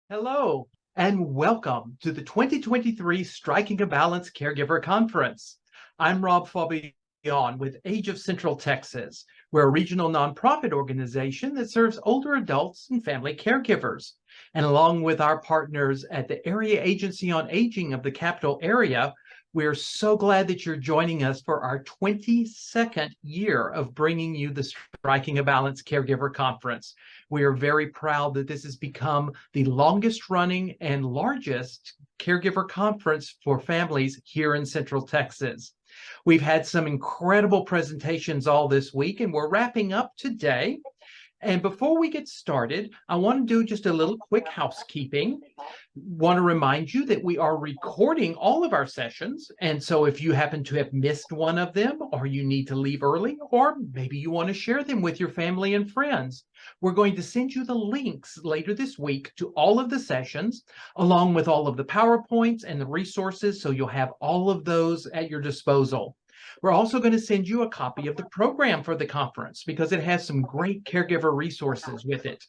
Hello, and welcome to the 2023 Striking a Balance Caregiver Conference. I'm Rob Fabian with Age of Central Texas. We're a regional nonprofit organization that serves older adults and family caregivers. And along with our partners at the Area Agency on Aging of the Capital Area, we're so glad that you're joining us for our 22nd year of bringing you the Striking a Balance Caregiver Conference. We are very proud that this has become the longest running and largest caregiver conference for families here in Central Texas. We've had some incredible presentations all this week, and we're wrapping up today. And before we get started, I want to do just a little quick housekeeping. Want to remind you that we are recording all of our sessions. And so if you happen to have missed one of them, or you need to leave early, or maybe you want to share them with your family and friends, we're going to send you the links later this week to all of the sessions, along with all of the PowerPoints and the resources. So you'll have all of those at your disposal. We're also going to send you a copy of the program for the conference because it has some great caregiver resources with it.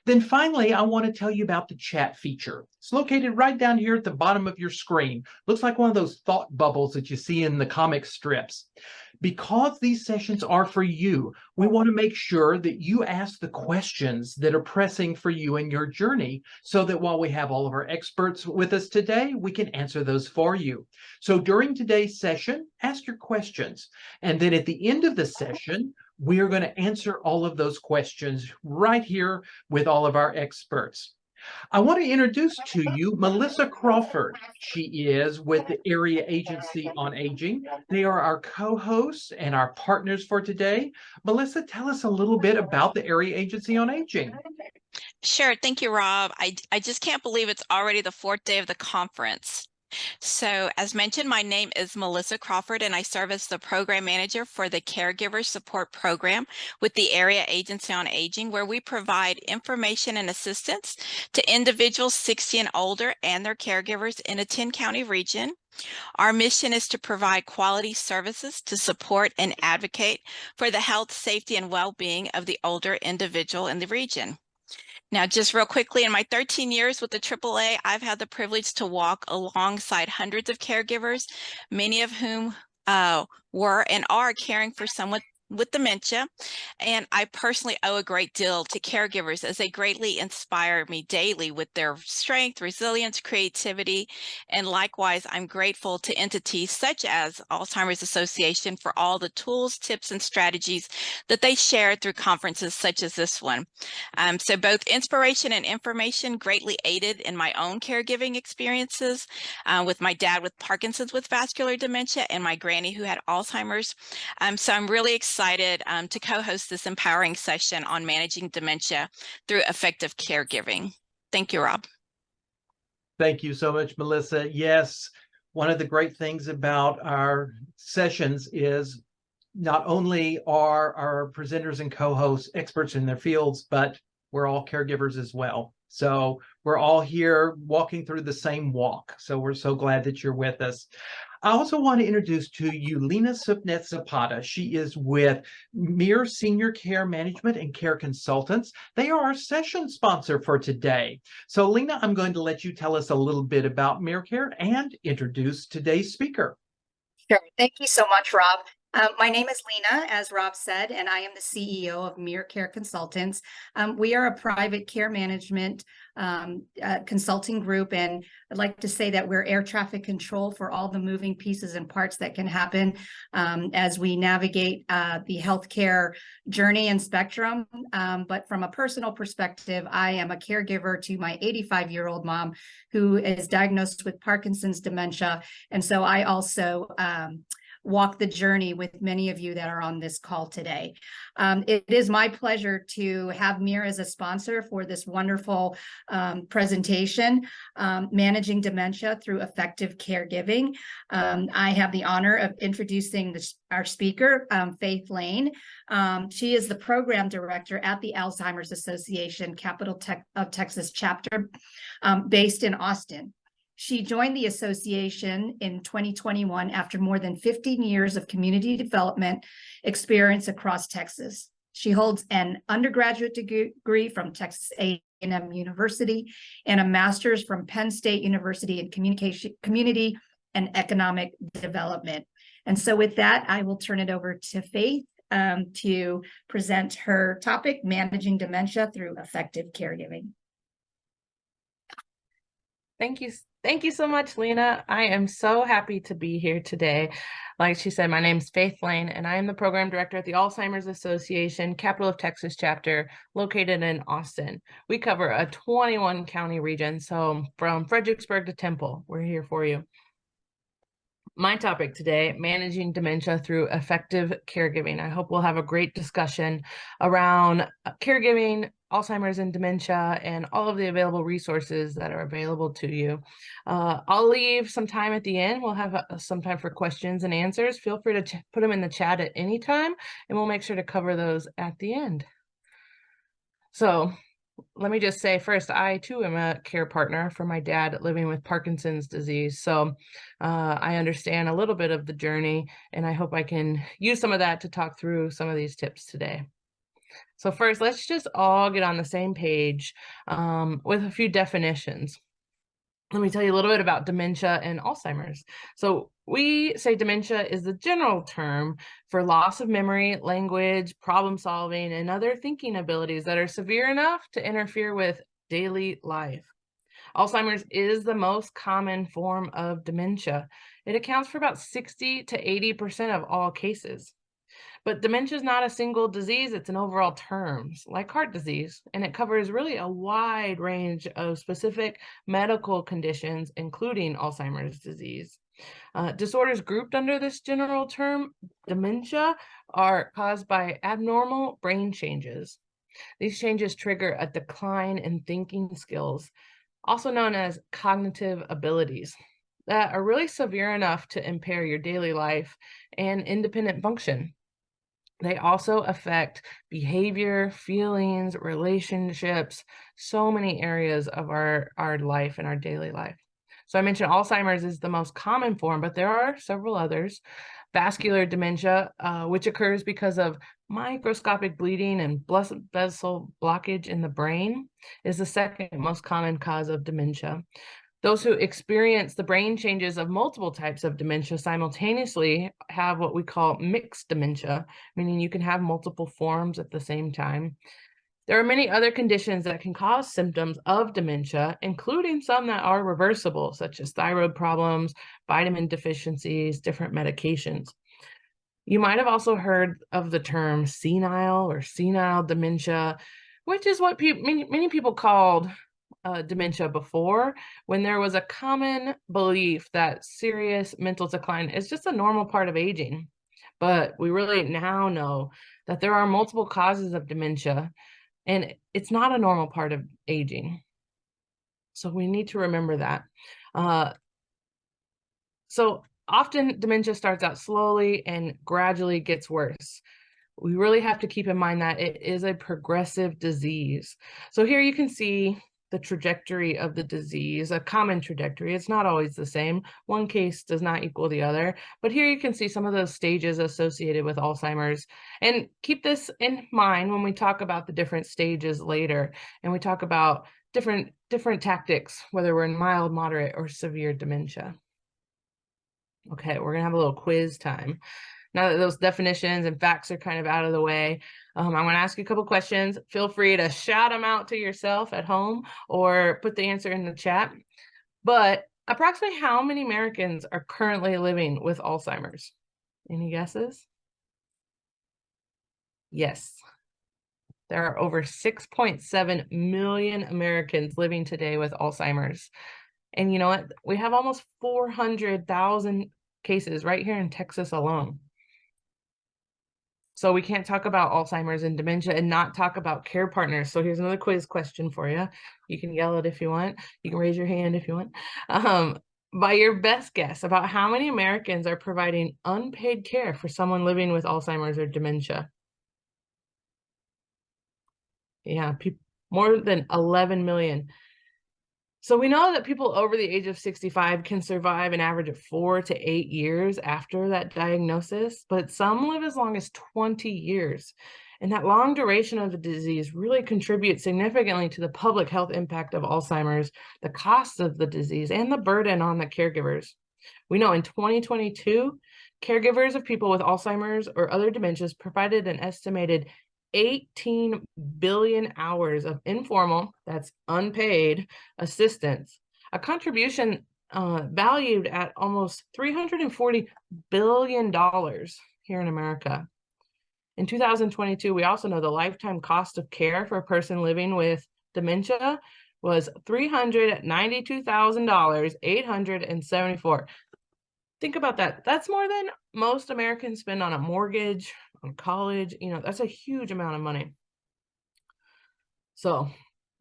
Then finally, I want to tell you about the chat feature. It's located right down here at the bottom of your screen. Looks like one of those thought bubbles that you see in the comic strips. Because these sessions are for you, we want to make sure that you ask the questions that are pressing for you in your journey so that while we have all of our experts with us today, we can answer those for you. So during today's session, ask your questions. And then at the end of the session, we are going to answer all of those questions right here with all of our experts. I want to introduce to you Melissa Crawford. She is with the Area Agency on Aging. They are our co-hosts and our partners for today. Melissa, tell us a little bit about the Area Agency on Aging. Sure. Thank you, Rob. I just can't believe it's already the fourth day of the conference. So as mentioned, my name is Melissa Crawford, and I serve as the program manager for the Caregiver Support Program with the Area Agency on Aging, where we provide information and assistance to individuals 60 and older and their caregivers in a 10-county region. Our mission is to provide quality services to support and advocate for the health, safety, and well-being of the older individual in the region. Now, just real quickly, in my 13 years with the AAA, I've had the privilege to walk alongside hundreds of caregivers, many of whom were and are caring for someone with dementia. And I personally owe a great deal to caregivers as they greatly inspire me daily with their strength, resilience, creativity. And likewise, I'm grateful to entities such as Alzheimer's Association for all the tools, tips, and strategies that they share through conferences such as this one. So both inspiration and information greatly aided in my own caregiving experiences with my dad with Parkinson's with vascular dementia and my granny who had Alzheimer's. So I'm really excited to co-host this empowering session on managing dementia through effective caregiving. Thank you, Rob. Thank you so much, Melissa. Yes, one of the great things about our sessions is not only are our presenters and co-hosts experts in their fields, but we're all caregivers as well. So we're all here walking through the same walk. So we're so glad that you're with us. I also want to introduce to you Lena Subnet Zapata. She is with MIR Senior Care Management and Care Consultants. They are our session sponsor for today. So Lena, I'm going to let you tell us a little bit about MIR Care and introduce today's speaker. Sure. Thank you so much, Rob. My name is Lena, as Rob said, and I am the CEO of MIR Care Consultants. We are a private care management consulting group, and I'd like to say that we're air traffic control for all the moving pieces and parts that can happen as we navigate the healthcare journey and spectrum. But from a personal perspective, I am a caregiver to my 85-year-old mom who is diagnosed with Parkinson's dementia, and so I also walk the journey with many of you that are on this call today. It is my pleasure to have MIR as a sponsor for this wonderful presentation, Managing Dementia Through Effective Caregiving. I have the honor of introducing our speaker, Faith Lane. She is the program director at the Alzheimer's Association Capital of Texas chapter based in Austin. She joined the association in 2021 after more than 15 years of community development experience across Texas. She holds an undergraduate degree from Texas A&M University and a master's from Penn State University in Community and Economic Development. And so with that, I will turn it over to Faith to present her topic, Managing Dementia Through Effective Caregiving. Thank you. Thank you so much, Lena. I am so happy to be here today. Like she said, my name is Faith Lane, and I am the program director at the Alzheimer's Association, Capital of Texas chapter, located in Austin. We cover a 21 county region, so from Fredericksburg to Temple, we're here for you. My topic today, managing dementia through effective caregiving. I hope we'll have a great discussion around caregiving, Alzheimer's and dementia, and all of the available resources that are available to you. I'll leave some time at the end. We'll have some time for questions and answers. Feel free to put them in the chat at any time, and we'll make sure to cover those at the end. So let me just say first, I too am a care partner for my dad living with Parkinson's disease. So I understand a little bit of the journey, and I hope I can use some of that to talk through some of these tips today. So first, let's just all get on the same page with a few definitions. Let me tell you a little bit about dementia and Alzheimer's. So we say dementia is the general term for loss of memory, language, problem solving, and other thinking abilities that are severe enough to interfere with daily life. Alzheimer's is the most common form of dementia. It accounts for about 60 to 80% of all cases. But dementia is not a single disease, it's an overall term, like heart disease, and it covers really a wide range of specific medical conditions, including Alzheimer's disease. Disorders grouped under this general term, dementia, are caused by abnormal brain changes. These changes trigger a decline in thinking skills, also known as cognitive abilities, that are really severe enough to impair your daily life and independent function. They also affect behavior, feelings, relationships, so many areas of our life and our daily life. So I mentioned Alzheimer's is the most common form, but there are several others. Vascular dementia, which occurs because of microscopic bleeding and blood vessel blockage in the brain, is the second most common cause of dementia. Those who experience the brain changes of multiple types of dementia simultaneously have what we call mixed dementia, meaning you can have multiple forms at the same time. There are many other conditions that can cause symptoms of dementia, including some that are reversible, such as thyroid problems, vitamin deficiencies, different medications. You might have also heard of the term senile or senile dementia, which is what many people called dementia before, when there was a common belief that serious mental decline is just a normal part of aging. But we really now know that there are multiple causes of dementia, and it's not a normal part of aging. So we need to remember that. So often dementia starts out slowly and gradually gets worse. We really have to keep in mind that it is a progressive disease. So here you can see the trajectory of the disease, a common trajectory. It's not always the same. One case does not equal the other, but here you can see some of those stages associated with Alzheimer's. And keep this in mind when we talk about the different stages later, and we talk about different tactics, whether we're in mild, moderate, or severe dementia. Okay, we're gonna have a little quiz time. Now that those definitions and facts are kind of out of the way, I'm going to ask you a couple questions. Feel free to shout them out to yourself at home or put the answer in the chat. But approximately how many Americans are currently living with Alzheimer's? Any guesses? Yes. There are over 6.7 million Americans living today with Alzheimer's. And you know what? We have almost 400,000 cases right here in Texas alone. So we can't talk about Alzheimer's and dementia and not talk about care partners. So here's another quiz question for you. You can yell it if you want. You can raise your hand if you want. By your best guess, about how many Americans are providing unpaid care for someone living with Alzheimer's or dementia? Yeah, more than 11 million. So we know that people over the age of 65 can survive an average of 4 to 8 years after that diagnosis, but some live as long as 20 years. And that long duration of the disease really contributes significantly to the public health impact of Alzheimer's, the cost of the disease, and the burden on the caregivers. We know in 2022, caregivers of people with Alzheimer's or other dementias provided an estimated 18 billion hours of informal, that's unpaid, assistance, a contribution valued at almost $340 billion here in America. In 2022, we also know the lifetime cost of care for a person living with dementia was $392,874. Think about that. That's more than most Americans spend on a mortgage, on college. That's a huge amount of money. So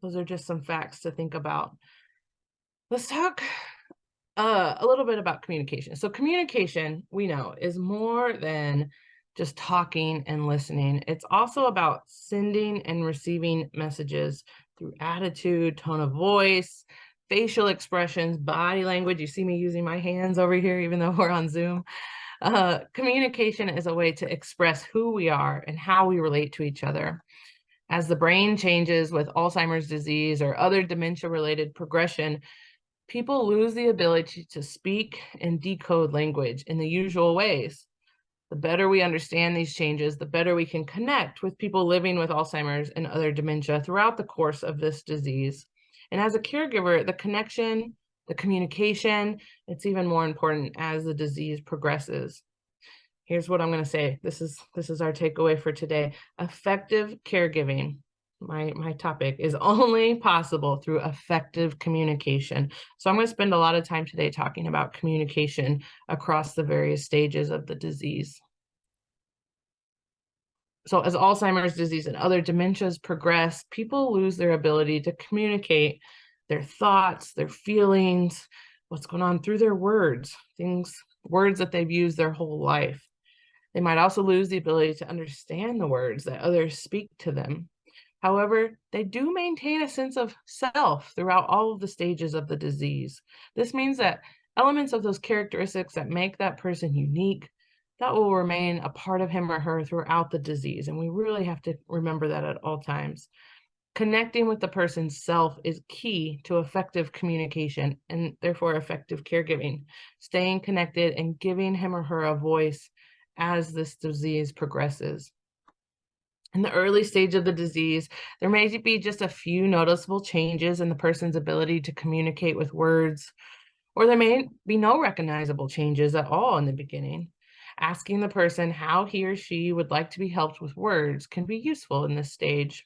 those are just some facts to think about. Let's talk a little bit about communication. So communication, we know, is more than just talking and listening. It's also about sending and receiving messages through attitude, tone of voice, facial expressions, body language. You see me using my hands over here, even though we're on Zoom. Communication is a way to express who we are and how we relate to each other. As the brain changes with Alzheimer's disease or other dementia-related progression, people lose the ability to speak and decode language in the usual ways. The better we understand these changes, the better we can connect with people living with Alzheimer's and other dementia throughout the course of this disease. And as a caregiver, the connection, the communication, it's even more important as the disease progresses. Here's what I'm going to say. This is our takeaway for today. Effective caregiving, my topic, is only possible through effective communication. So I'm going to spend a lot of time today talking about communication across the various stages of the disease. So as Alzheimer's disease and other dementias progress, people lose their ability to communicate their thoughts, their feelings, what's going on through their words, words that they've used their whole life. They might also lose the ability to understand the words that others speak to them. However, they do maintain a sense of self throughout all of the stages of the disease. This means that elements of those characteristics that make that person unique, that will remain a part of him or her throughout the disease. And we really have to remember that at all times. Connecting with the person's self is key to effective communication and therefore effective caregiving. Staying connected and giving him or her a voice as this disease progresses. In the early stage of the disease, there may be just a few noticeable changes in the person's ability to communicate with words, or there may be no recognizable changes at all in the beginning. Asking the person how he or she would like to be helped with words can be useful in this stage.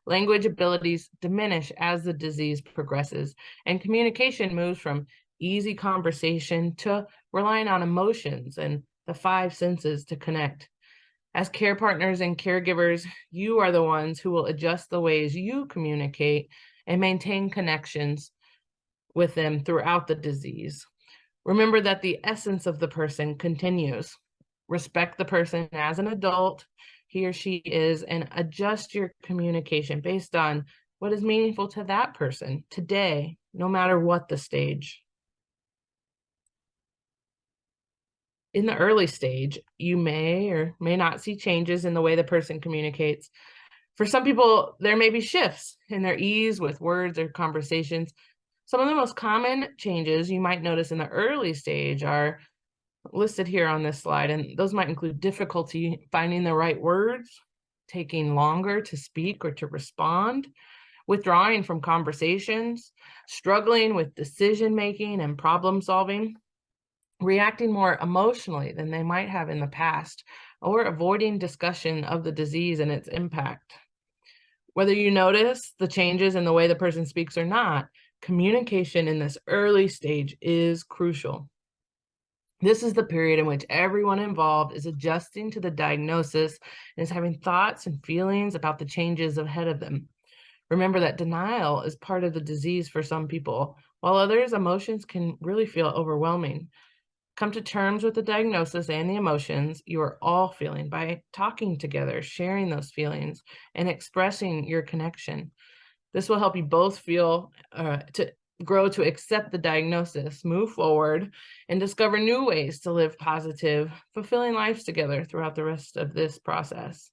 Language abilities diminish as the disease progresses, and communication moves from easy conversation to relying on emotions and the 5 senses to connect. As care partners and caregivers, you are the ones who will adjust the ways you communicate and maintain connections with them throughout the disease. Remember that the essence of the person continues. Respect the person as an adult he or she is, and adjust your communication based on what is meaningful to that person today, no matter what the stage. In the early stage, you may or may not see changes in the way the person communicates. For some people, there may be shifts in their ease with words or conversations. Some of the most common changes you might notice in the early stage are listed here on this slide, and those might include difficulty finding the right words, taking longer to speak or to respond, withdrawing from conversations, struggling with decision-making and problem-solving, reacting more emotionally than they might have in the past, or avoiding discussion of the disease and its impact. Whether you notice the changes in the way the person speaks or not, communication in this early stage is crucial. This is the period in which everyone involved is adjusting to the diagnosis and is having thoughts and feelings about the changes ahead of them. Remember that denial is part of the disease for some people, while others' emotions can really feel overwhelming. Come to terms with the diagnosis and the emotions you are all feeling by talking together, sharing those feelings, and expressing your connection. This will help you both feel grow to accept the diagnosis, move forward, and discover new ways to live positive, fulfilling lives together throughout the rest of this process.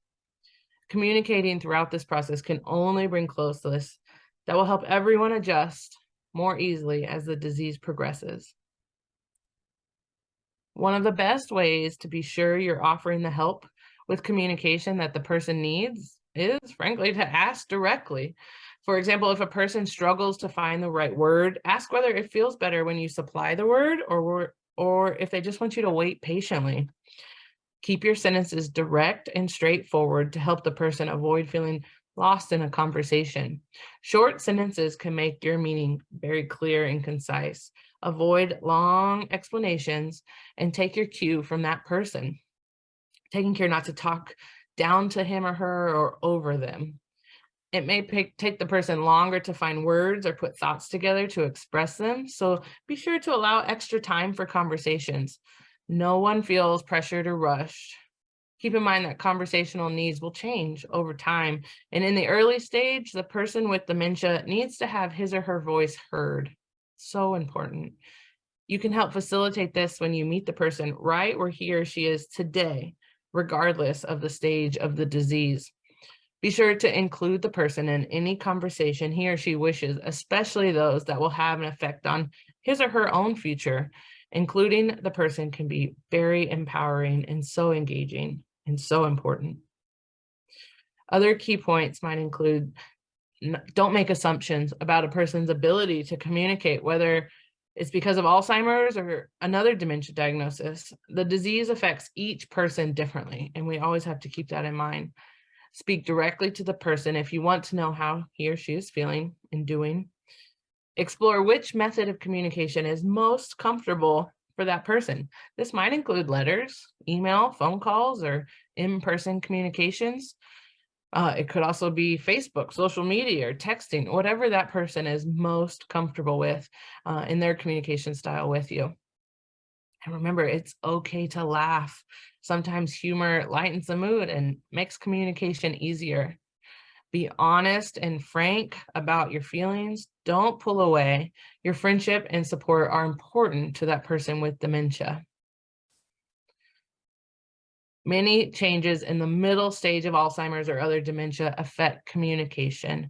Communicating throughout this process can only bring closeness that will help everyone adjust more easily as the disease progresses. One of the best ways to be sure you're offering the help with communication that the person needs is, frankly, to ask directly. For example, if a person struggles to find the right word, ask whether it feels better when you supply the word or if they just want you to wait patiently. Keep your sentences direct and straightforward to help the person avoid feeling lost in a conversation. Short sentences can make your meaning very clear and concise. Avoid long explanations and take your cue from that person, taking care not to talk down to him or her or over them. It may take the person longer to find words or put thoughts together to express them, so be sure to allow extra time for conversations. No one feels pressured or rushed. Keep in mind that conversational needs will change over time, and in the early stage, the person with dementia needs to have his or her voice heard. So important. You can help facilitate this when you meet the person right where he or she is today, regardless of the stage of the disease. Be sure to include the person in any conversation he or she wishes, especially those that will have an effect on his or her own future. Including the person can be very empowering and so engaging and so important. Other key points might include, don't make assumptions about a person's ability to communicate, whether it's because of Alzheimer's or another dementia diagnosis. The disease affects each person differently, and we always have to keep that in mind. Speak directly to the person if you want to know how he or she is feeling and doing. Explore which method of communication is most comfortable for that person. This might include letters, email, phone calls, or in-person communications. It could also be Facebook, social media, or texting, whatever that person is most comfortable with in their communication style with you. And remember, it's okay to laugh. Sometimes humor lightens the mood and makes communication easier. Be honest and frank about your feelings. Don't pull away. Your friendship and support are important to that person with dementia. Many changes in the middle stage of Alzheimer's or other dementia affect communication.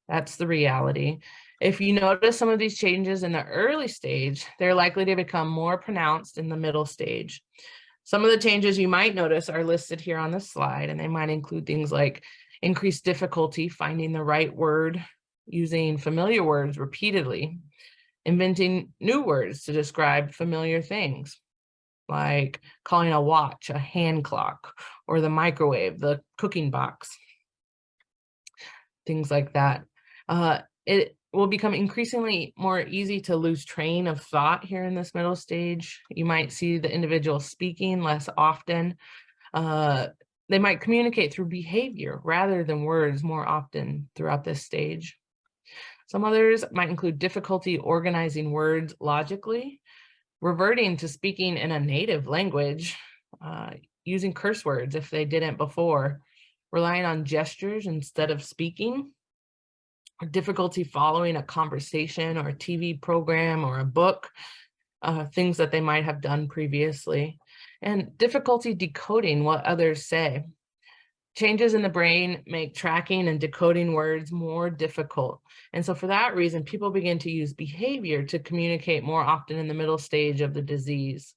That's the reality. If you notice some of these changes in the early stage, they're likely to become more pronounced in the middle stage. Some of the changes you might notice are listed here on the slide, and they might include things like increased difficulty finding the right word, using familiar words repeatedly, inventing new words to describe familiar things, like calling a watch a hand clock, or the microwave the cooking box, things like that. It will become increasingly more easy to lose train of thought here in this middle stage. You might see the individual speaking less often. They might communicate through behavior rather than words more often throughout this stage. Some others might include difficulty organizing words logically, reverting to speaking in a native language, using curse words if they didn't before, relying on gestures instead of speaking, or difficulty following a conversation or a TV program or a book, things that they might have done previously, and difficulty decoding what others say. Changes in the brain make tracking and decoding words more difficult. And so for that reason, people begin to use behavior to communicate more often in the middle stage of the disease.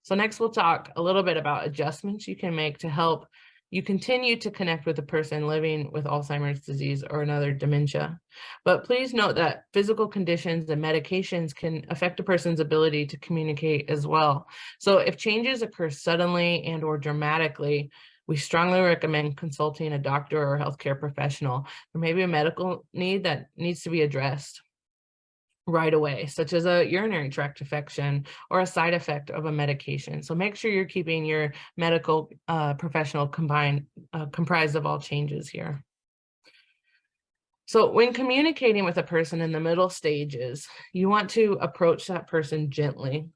So next we'll talk a little bit about adjustments you can make to help you continue to connect with a person living with Alzheimer's disease or another dementia. But please note that physical conditions and medications can affect a person's ability to communicate as well. So if changes occur suddenly and or dramatically, we strongly recommend consulting a doctor or healthcare professional. There may be a medical need that needs to be addressed right away, such as a urinary tract infection or a side effect of a medication. So make sure you're keeping your medical professional comprised of all changes here. So when communicating with a person in the middle stages, you want to approach that person gently.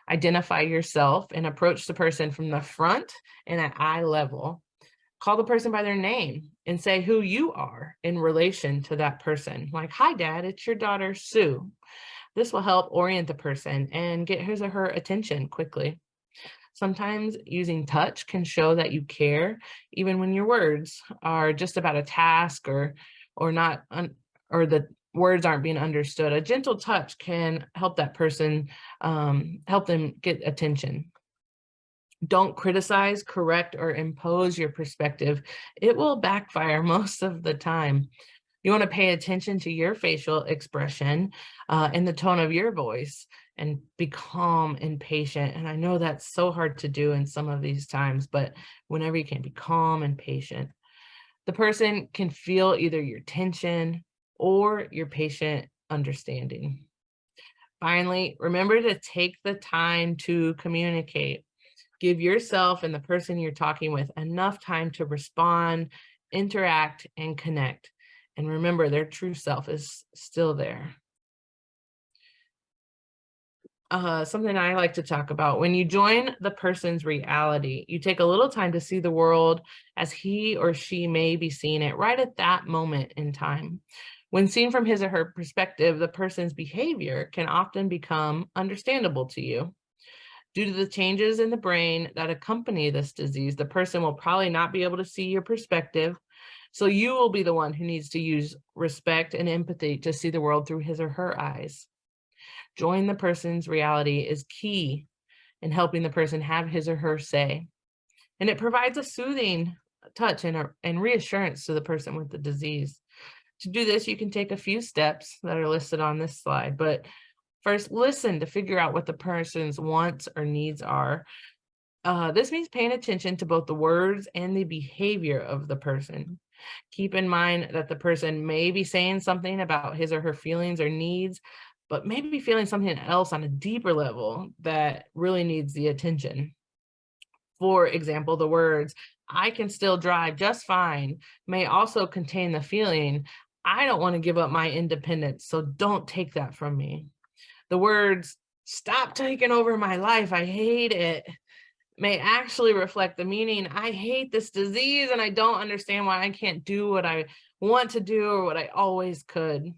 Identify yourself and approach the person from the front and at eye level. Call the person by their name and say who you are in relation to that person. Like, hi, Dad, it's your daughter, Sue. This will help orient the person and get his or her attention quickly. Sometimes using touch can show that you care, even when your words are just about a task or not, or the words aren't being understood. A gentle touch can help that person, help them get attention. Don't criticize, correct, or impose your perspective. It will backfire most of the time. You want to pay attention to your facial expression and the tone of your voice, and be calm and patient. And I know that's so hard to do in some of these times, but whenever you can, be calm and patient. The person can feel either your tension or your patient understanding. Finally, remember to take the time to communicate. Give yourself and the person you're talking with enough time to respond, interact, and connect. And remember, their true self is still there. Something I like to talk about: when you join the person's reality, you take a little time to see the world as he or she may be seeing it right at that moment in time. When seen from his or her perspective, the person's behavior can often become understandable to you. Due to the changes in the brain that accompany this disease, the person will probably not be able to see your perspective. So you will be the one who needs to use respect and empathy to see the world through his or her eyes. Join the person's reality is key in helping the person have his or her say. And it provides a soothing touch and reassurance to the person with the disease. To do this, you can take a few steps that are listed on this slide, but first, listen to figure out what the person's wants or needs are. This means paying attention to both the words and the behavior of the person. Keep in mind that the person may be saying something about his or her feelings or needs, but maybe feeling something else on a deeper level that really needs the attention. For example, the words, "I can still drive just fine," may also contain the feeling, "I don't want to give up my independence, so don't take that from me." The words, "Stop taking over my life, I hate it," may actually reflect the meaning, "I hate this disease and I don't understand why I can't do what I want to do or what I always could."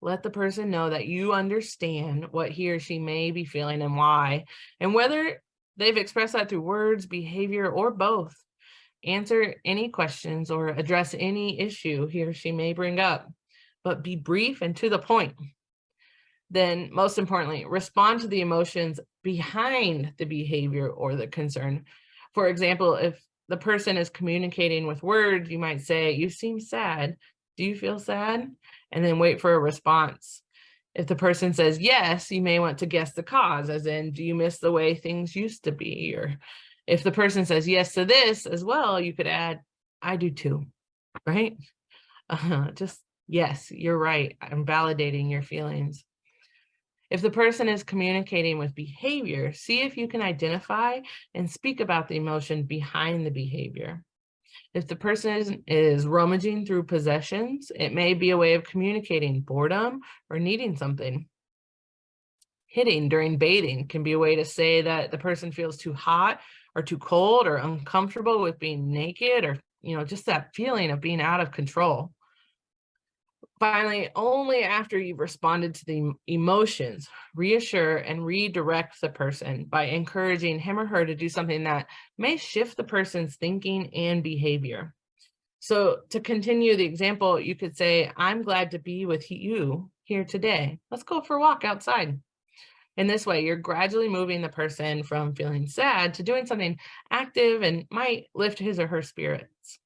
Let the person know that you understand what he or she may be feeling and why, and whether they've expressed that through words, behavior, or both. Answer any questions or address any issue he or she may bring up, but be brief and to the point. Then, most importantly, respond to the emotions behind the behavior or the concern. For example, if the person is communicating with words, you might say, "You seem sad. Do you feel sad?" And then wait for a response. If the person says yes, you may want to guess the cause, as in, "Do you miss the way things used to be?" Or if the person says yes to this as well, you could add, "I do too," right? Just, yes, you're right. I'm validating your feelings. If the person is communicating with behavior, see if you can identify and speak about the emotion behind the behavior. If the person is rummaging through possessions, it may be a way of communicating boredom or needing something. Hitting during bathing can be a way to say that the person feels too hot or too cold or uncomfortable with being naked, or just that feeling of being out of control. Finally, only after you've responded to the emotions, reassure and redirect the person by encouraging him or her to do something that may shift the person's thinking and behavior. So to continue the example, you could say, "I'm glad to be with you here today. Let's go for a walk outside." In this way, you're gradually moving the person from feeling sad to doing something active and might lift his or her spirits.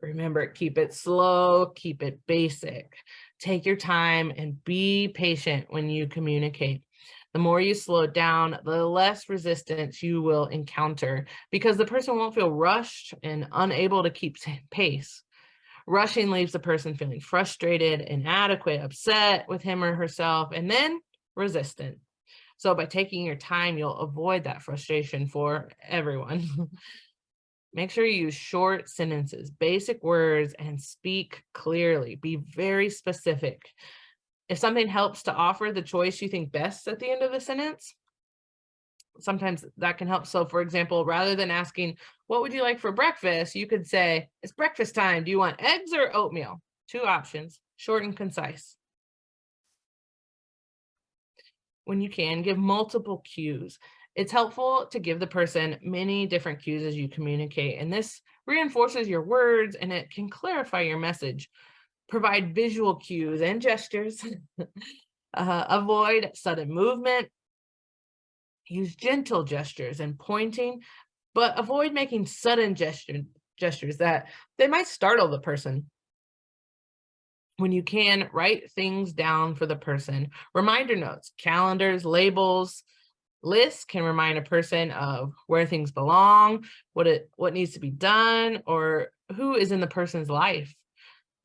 Remember, keep it slow, keep it basic. Take your time and be patient when you communicate. The more you slow it down, the less resistance you will encounter, because the person won't feel rushed and unable to keep pace. Rushing leaves the person feeling frustrated, inadequate, upset with him or herself, and then resistant. So by taking your time, you'll avoid that frustration for everyone. Make sure you use short sentences, basic words, and speak clearly. Be very specific. If something helps to offer the choice you think best at the end of the sentence, sometimes that can help. So for example, rather than asking, what would you like for breakfast? You could say, it's breakfast time. Do you want eggs or oatmeal? 2 options, short and concise. When you can, give multiple cues. It's helpful to give the person many different cues as you communicate, and this reinforces your words and it can clarify your message. Provide visual cues and gestures. Avoid sudden movement. Use gentle gestures and pointing, but avoid making sudden gestures that they might startle the person. When you can, write things down for the person. Reminder notes, calendars, labels, lists can remind a person of where things belong, what needs to be done, or who is in the person's life.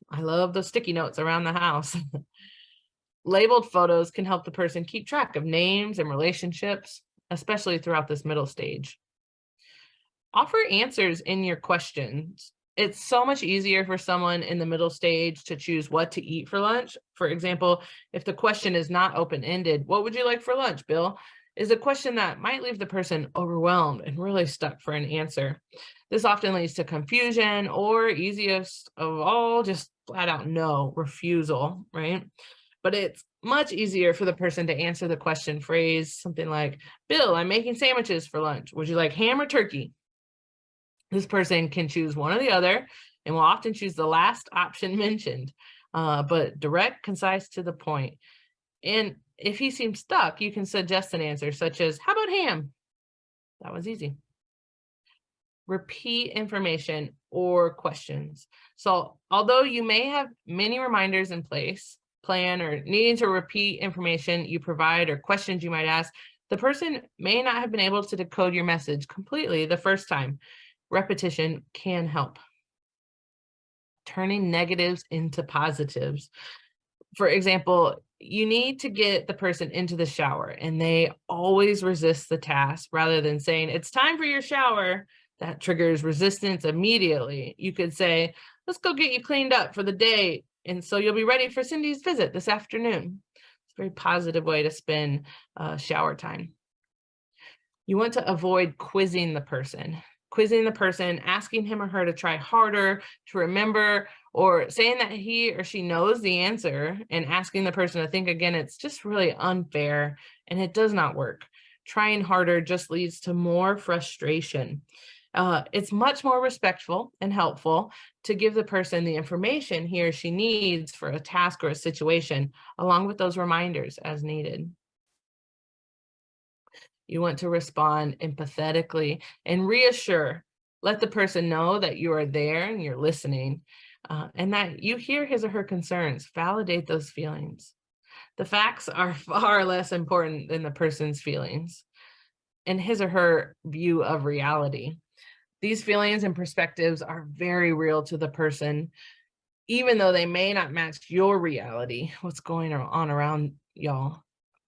I love those sticky notes around the house. Labeled photos can help the person keep track of names and relationships, especially throughout this middle stage. Offer answers in your questions. It's so much easier for someone in the middle stage to choose what to eat for lunch. For example, if the question is not open-ended, what would you like for lunch, Bill? Is a question that might leave the person overwhelmed and really stuck for an answer. This often leads to confusion, or easiest of all, just flat out no, refusal, right? But it's much easier for the person to answer the question phrase something like, Bill, I'm making sandwiches for lunch. Would you like ham or turkey? This person can choose one or the other and will often choose the last option mentioned, but direct, concise, to the point. And if he seems stuck, you can suggest an answer such as, how about ham? That was easy. Repeat information or questions. So although you may have many reminders in place, plan, or needing to repeat information you provide or questions you might ask, the person may not have been able to decode your message completely the first time. Repetition can help. Turning negatives into positives. For example, you need to get the person into the shower and they always resist the task. Rather than saying, it's time for your shower, that triggers resistance immediately. You could say, let's go get you cleaned up for the day, and so you'll be ready for Cindy's visit this afternoon. It's a very positive way to spend shower time. You want to avoid quizzing the person. Quizzing the person, asking him or her to try harder, to remember, or saying that he or she knows the answer and asking the person to think again, it's just really unfair and it does not work. Trying harder just leads to more frustration. It's much more respectful and helpful to give the person the information he or she needs for a task or a situation, along with those reminders as needed. You want to respond empathetically and reassure. Let the person know that you are there and you're listening, and that you hear his or her concerns. Validate those feelings. The facts are far less important than the person's feelings and his or her view of reality. These feelings and perspectives are very real to the person, even though they may not match your reality, what's going on around y'all.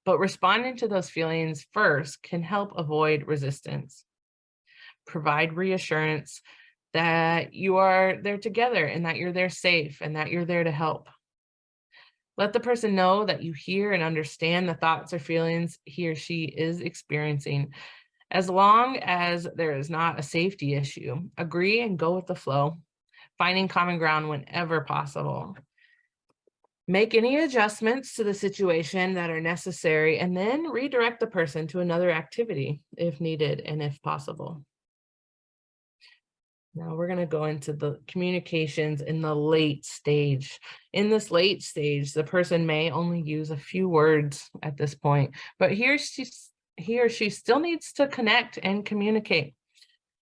But responding to those feelings first can help avoid resistance. Provide reassurance that you are there together and that you're there safe and that you're there to help. Let the person know that you hear and understand the thoughts or feelings he or she is experiencing. As long as there is not a safety issue, agree and go with the flow, finding common ground whenever possible. Make any adjustments to the situation that are necessary, and then redirect the person to another activity if needed and if possible. Now we're going to go into the communications in the late stage. In this late stage, the person may only use a few words at this point, but he or she still needs to connect and communicate.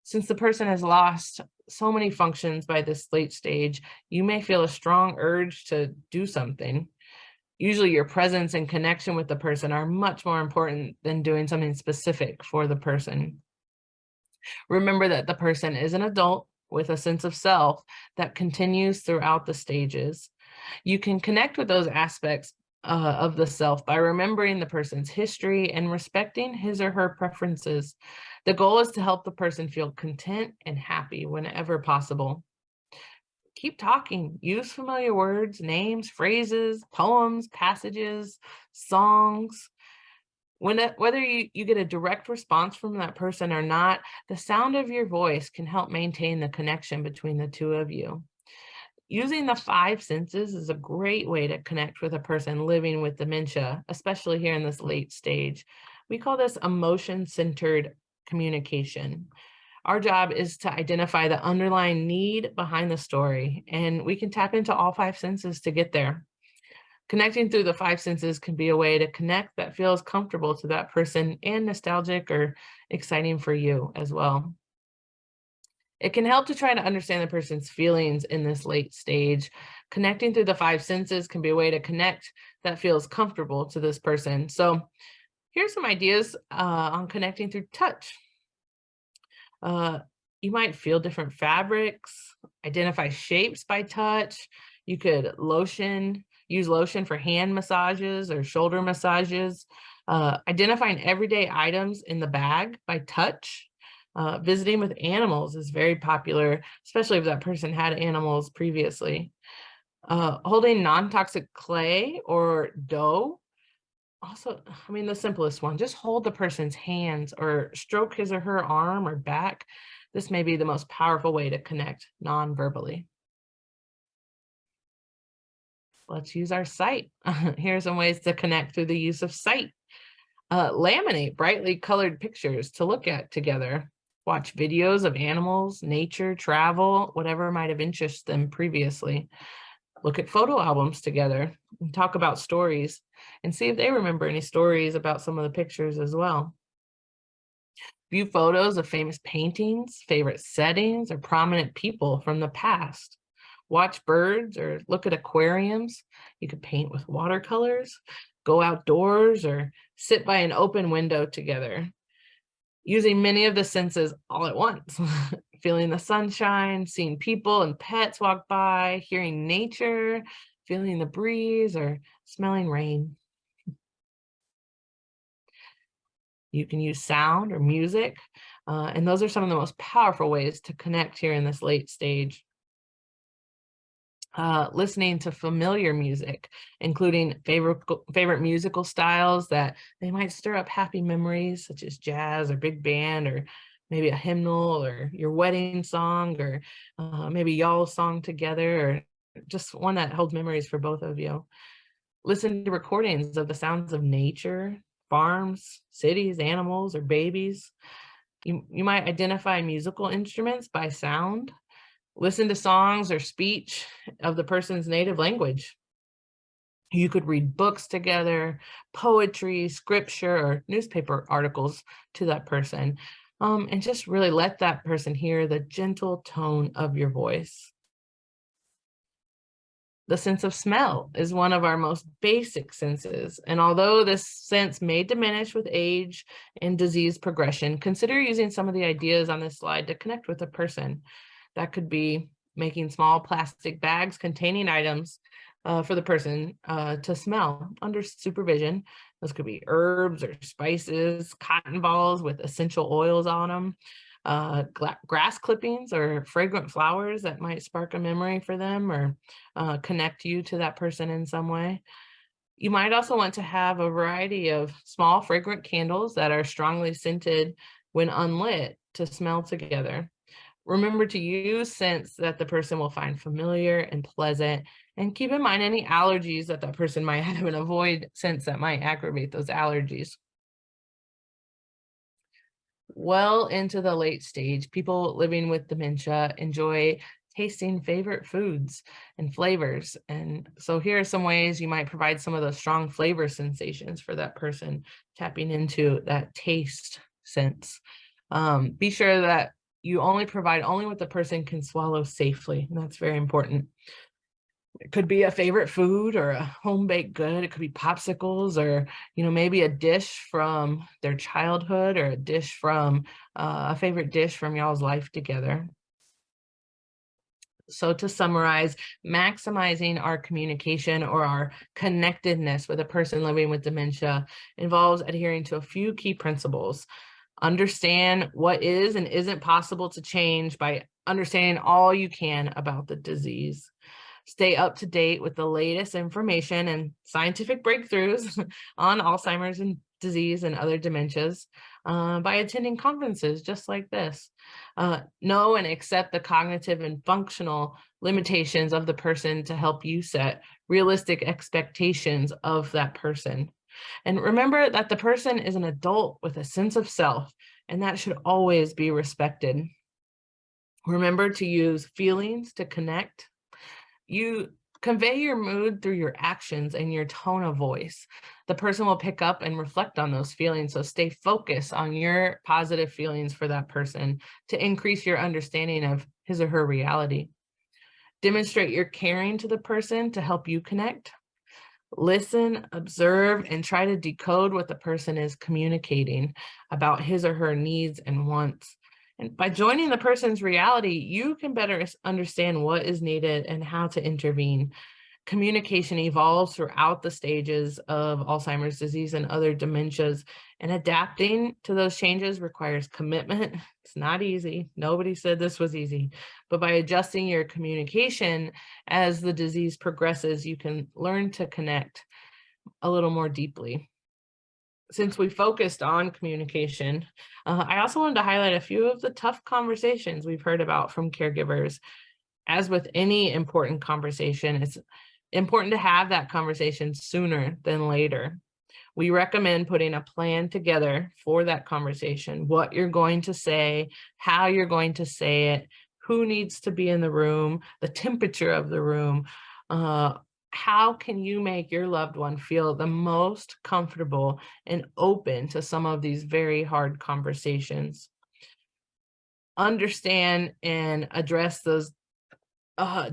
Since the person has lost so many functions by this late stage, you may feel a strong urge to do something. Usually your presence and connection with the person are much more important than doing something specific for the person. Remember that the person is an adult with a sense of self that continues throughout the stages. You can connect with those aspects of the self by remembering the person's history and respecting his or her preferences. The goal is to help the person feel content and happy whenever possible. Keep talking. Use familiar words, names, phrases, poems, passages, songs. Whether you get a direct response from that person or not, the sound of your voice can help maintain the connection between the two of you. Using the 5 senses is a great way to connect with a person living with dementia, especially here in this late stage. We call this emotion-centered communication. Our job is to identify the underlying need behind the story, and we can tap into all 5 senses to get there. Connecting through the 5 senses can be a way to connect that feels comfortable to that person and nostalgic or exciting for you as well. It can help to try to understand the person's feelings in this late stage. Connecting through the 5 senses can be a way to connect that feels comfortable to this person. So here's some ideas on connecting through touch. You might feel different fabrics, identify shapes by touch. You could use lotion for hand massages or shoulder massages. Identifying everyday items in the bag by touch. Visiting with animals is very popular, especially if that person had animals previously. Holding non-toxic clay or dough. Also, I mean, the simplest one, just hold the person's hands or stroke his or her arm or back. This may be the most powerful way to connect non-verbally. Let's use our sight. Here are some ways to connect through the use of sight. Laminate brightly colored pictures to look at together. Watch videos of animals, nature, travel, whatever might have interested them previously. Look at photo albums together and talk about stories and see if they remember any stories about some of the pictures as well. View photos of famous paintings, favorite settings, or prominent people from the past. Watch birds or look at aquariums. You could paint with watercolors, go outdoors, or sit by an open window together. Using many of the senses all at once. Feeling the sunshine, seeing people and pets walk by, hearing nature, feeling the breeze, or smelling rain. You can use sound or music, and those are some of the most powerful ways to connect here in this late stage. Listening to familiar music, including favorite musical styles that they might stir up happy memories, such as jazz or big band, or maybe a hymnal or your wedding song, or maybe y'all song together, or just one that holds memories for both of you. Listen to recordings of the sounds of nature, farms, cities, animals, or babies. You might identify musical instruments by sound. Listen to songs or speech of the person's native language. You could read books together, poetry, scripture, or newspaper articles to that person, and just really let that person hear the gentle tone of your voice. The sense of smell is one of our most basic senses, and although this sense may diminish with age and disease progression, consider using some of the ideas on this slide to connect with a person. That could be making small plastic bags containing items for the person to smell under supervision. Those could be herbs or spices, cotton balls with essential oils on them, grass clippings or fragrant flowers that might spark a memory for them or connect you to that person in some way. You might also want to have a variety of small fragrant candles that are strongly scented when unlit to smell together. Remember to use scents that the person will find familiar and pleasant, and keep in mind any allergies that that person might have and avoid scents that might aggravate those allergies. Well into the late stage, people living with dementia enjoy tasting favorite foods and flavors. And so here are some ways you might provide some of those strong flavor sensations for that person, tapping into that taste sense. Be sure that you only provide what the person can swallow safely, and that's very important. It could be a favorite food or a home baked good. It could be popsicles or, maybe a dish from their childhood or a dish from a favorite dish from y'all's life together. So to summarize, maximizing our communication or our connectedness with a person living with dementia involves adhering to a few key principles. Understand what is and isn't possible to change by understanding all you can about the disease. Stay up to date with the latest information and scientific breakthroughs on Alzheimer's and disease and other dementias by attending conferences just like this. Know and accept the cognitive and functional limitations of the person to help you set realistic expectations of that person. And remember that the person is an adult with a sense of self, and that should always be respected. Remember to use feelings to connect. You convey your mood through your actions and your tone of voice. The person will pick up and reflect on those feelings. So stay focused on your positive feelings for that person to increase your understanding of his or her reality. Demonstrate your caring to the person to help you connect. Listen, observe, and try to decode what the person is communicating about his or her needs and wants. And by joining the person's reality, you can better understand what is needed and how to intervene. Communication evolves throughout the stages of Alzheimer's disease and other dementias, and adapting to those changes requires commitment. It's not easy. Nobody said this was easy, but by adjusting your communication as the disease progresses, you can learn to connect a little more deeply. Since we focused on communication, I also wanted to highlight a few of the tough conversations we've heard about from caregivers. As with any important conversation, it's important to have that conversation sooner than later. We recommend putting a plan together for that conversation, what you're going to say, how you're going to say it, who needs to be in the room, the temperature of the room. How can you make your loved one feel the most comfortable and open to some of these very hard conversations? Understand and address those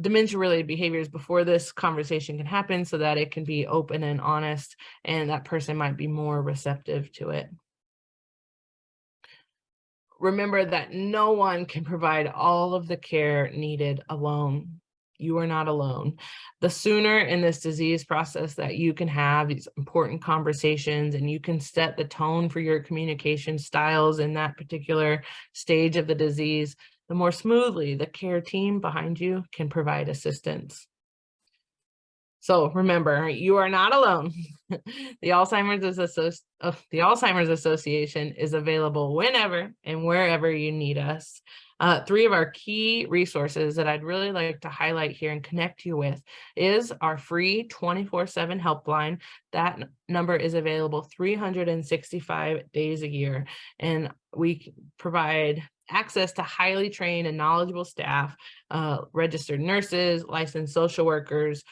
dementia-related behaviors before this conversation can happen so that it can be open and honest, and that person might be more receptive to it. Remember that no one can provide all of the care needed alone. You are not alone. The sooner in this disease process that you can have these important conversations and you can set the tone for your communication styles in that particular stage of the disease, the more smoothly the care team behind you can provide assistance. So remember, you are not alone. The Alzheimer's Association is available whenever and wherever you need us. 3 of our key resources that I'd really like to highlight here and connect you with is our free 24/7 helpline. That number is available 365 days a year, and we provide access to highly trained and knowledgeable staff, registered nurses, licensed social workers,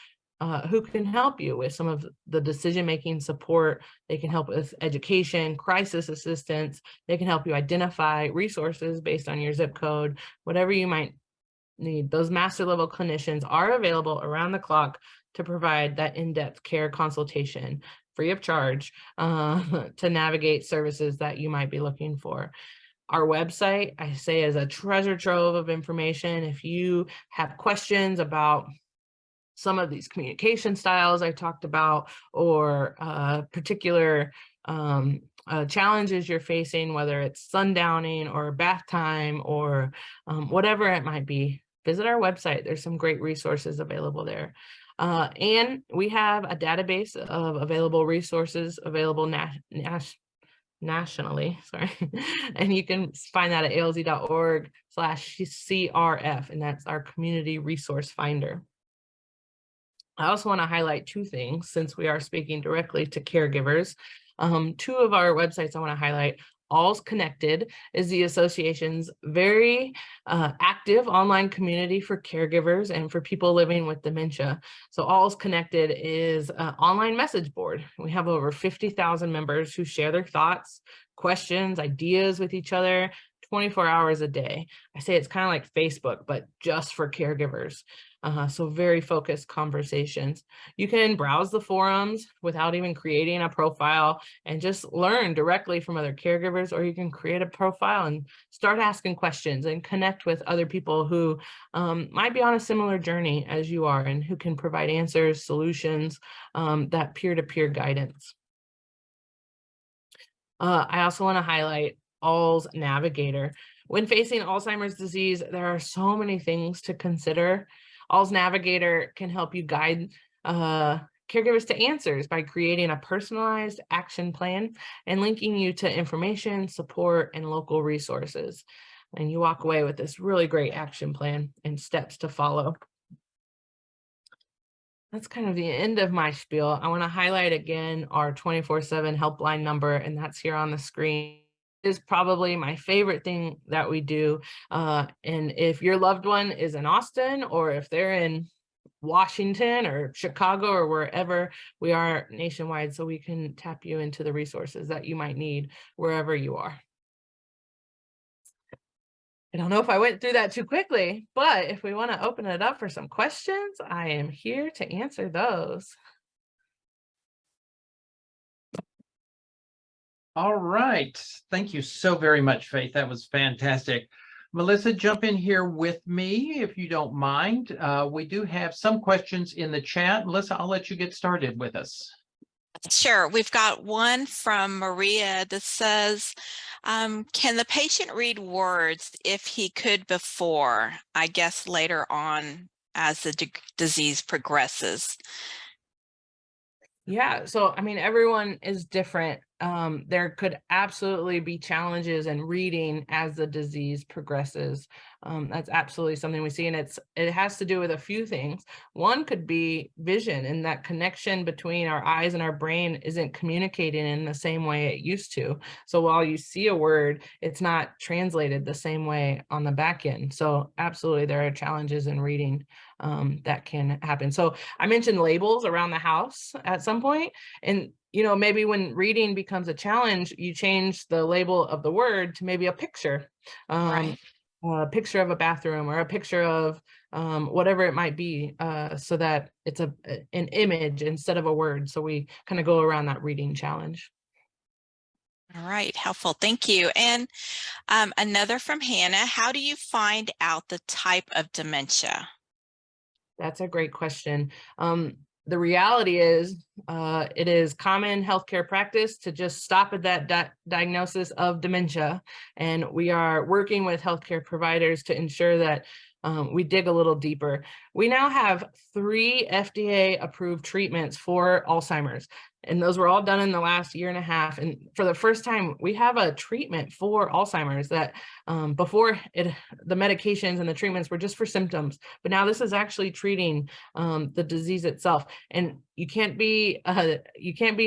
who can help you with some of the decision-making support. They can help with education, crisis assistance. They can help you identify resources based on your zip code, whatever you might need. Those master level clinicians are available around the clock to provide that in-depth care consultation free of charge to navigate services that you might be looking for. Our website, I say, is a treasure trove of information. If you have questions about some of these communication styles I talked about, or particular challenges you're facing, whether it's sundowning or bath time or whatever it might be, visit our website. There's some great resources available there. And we have a database of available resources available nationally, sorry. And you can find that at alz.org/CRF, and that's our community resource finder. I also want to highlight 2 things since we are speaking directly to caregivers. 2 of our websites I want to highlight. All's Connected is the association's very active online community for caregivers and for people living with dementia. So All's Connected is an online message board. We have over 50,000 members who share their thoughts, questions, ideas with each other 24 hours a day. I say it's kind of like Facebook, but just for caregivers. So very focused conversations. You can browse the forums without even creating a profile and just learn directly from other caregivers, or you can create a profile and start asking questions and connect with other people who might be on a similar journey as you are and who can provide answers, solutions, that peer-to-peer guidance. I also want to highlight All's Navigator. When facing Alzheimer's disease, there are so many things to consider. All's Navigator can help you guide caregivers to answers by creating a personalized action plan and linking you to information, support, and local resources. And you walk away with this really great action plan and steps to follow. That's kind of the end of my spiel. I want to highlight again our 24/7 helpline number, and that's here on the screen. It is probably my favorite thing that we do. And if your loved one is in Austin, or if they're in Washington or Chicago or wherever, we are nationwide, so we can tap you into the resources that you might need wherever you are. I don't know if I went through that too quickly, but if we want to open it up for some questions, I am here to answer those. All right. Thank you so very much, Faith. That was fantastic. Melissa, jump in here with me if you don't mind. We do have some questions in the chat. Melissa, I'll let you get started with us. Sure. We've got one from Maria that says, can the patient read words if he could before, I guess later on as the disease progresses? Yeah, so I mean, everyone is different. There could absolutely be challenges in reading as the disease progresses. That's absolutely something we see, and it has to do with a few things. One could be vision, and that connection between our eyes and our brain isn't communicating in the same way it used to. So while you see a word, it's not translated the same way on the back end. So absolutely, there are challenges in reading that can happen. So I mentioned labels around the house at some point, and maybe when reading becomes a challenge, you change the label of the word to maybe a picture, Right. a picture of a bathroom or a picture of whatever it might be, so that it's an image instead of a word. So we kind of go around that reading challenge. All right, helpful. Thank you. And another from Hannah, how do you find out the type of dementia? That's a great question. The reality is, it is common healthcare practice to just stop at that diagnosis of dementia. And we are working with healthcare providers to ensure that we dig a little deeper. We now have 3 FDA-approved treatments for Alzheimer's, and those were all done in the last 1.5 years. And for the first time, we have a treatment for Alzheimer's that before the medications and the treatments were just for symptoms, but now this is actually treating the disease itself. And you can't be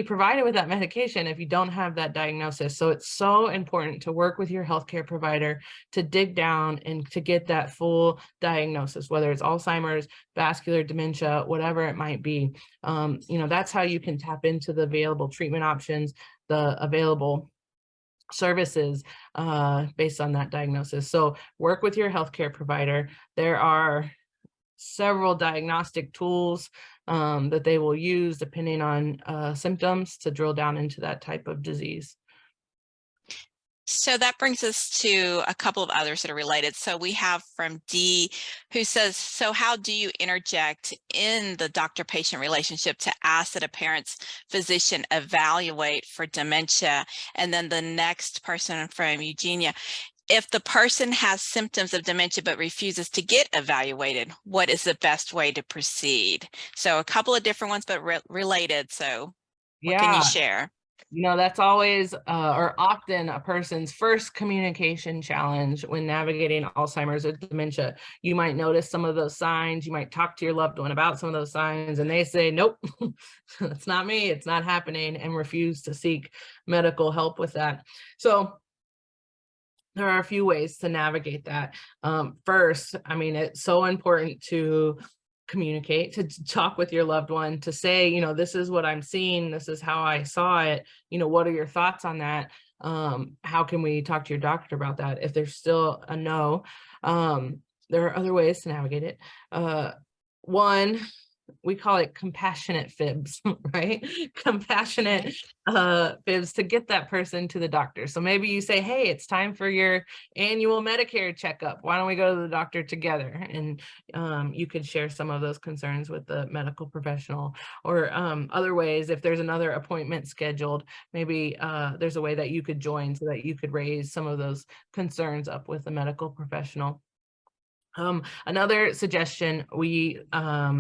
provided with that medication if you don't have that diagnosis. So it's so important to work with your healthcare provider to dig down and to get that full diagnosis, whether it's Alzheimer's, vascular dementia, whatever it might be. That's how you can tap into the available treatment options, the available services based on that diagnosis. So work with your healthcare provider. There are several diagnostic tools that they will use depending on symptoms to drill down into that type of disease. So that brings us to a couple of others that are related. So we have from Dee, who says, so how do you interject in the doctor-patient relationship to ask that a parent's physician evaluate for dementia? And then the next person from Eugenia, if the person has symptoms of dementia but refuses to get evaluated, what is the best way to proceed? So a couple of different ones, but related. So what can you share? That's always or often a person's first communication challenge when navigating Alzheimer's or dementia. You might notice some of those signs. You might talk to your loved one about some of those signs, and they say, nope, it's not me, it's not happening, and refuse to seek medical help with that. So there are a few ways to navigate that. First, it's so important to communicate, to talk with your loved one, to say, this is what I'm seeing, this is how I saw it, what are your thoughts on that? How can we talk to your doctor about that? If there's still a no, there are other ways to navigate it. One, we call it compassionate fibs, right? Compassionate fibs to get that person to the doctor. So maybe you say, hey, it's time for your annual Medicare checkup. Why don't we go to the doctor together? And you could share some of those concerns with the medical professional. Or other ways, if there's another appointment scheduled, maybe there's a way that you could join so that you could raise some of those concerns up with the medical professional. Another suggestion we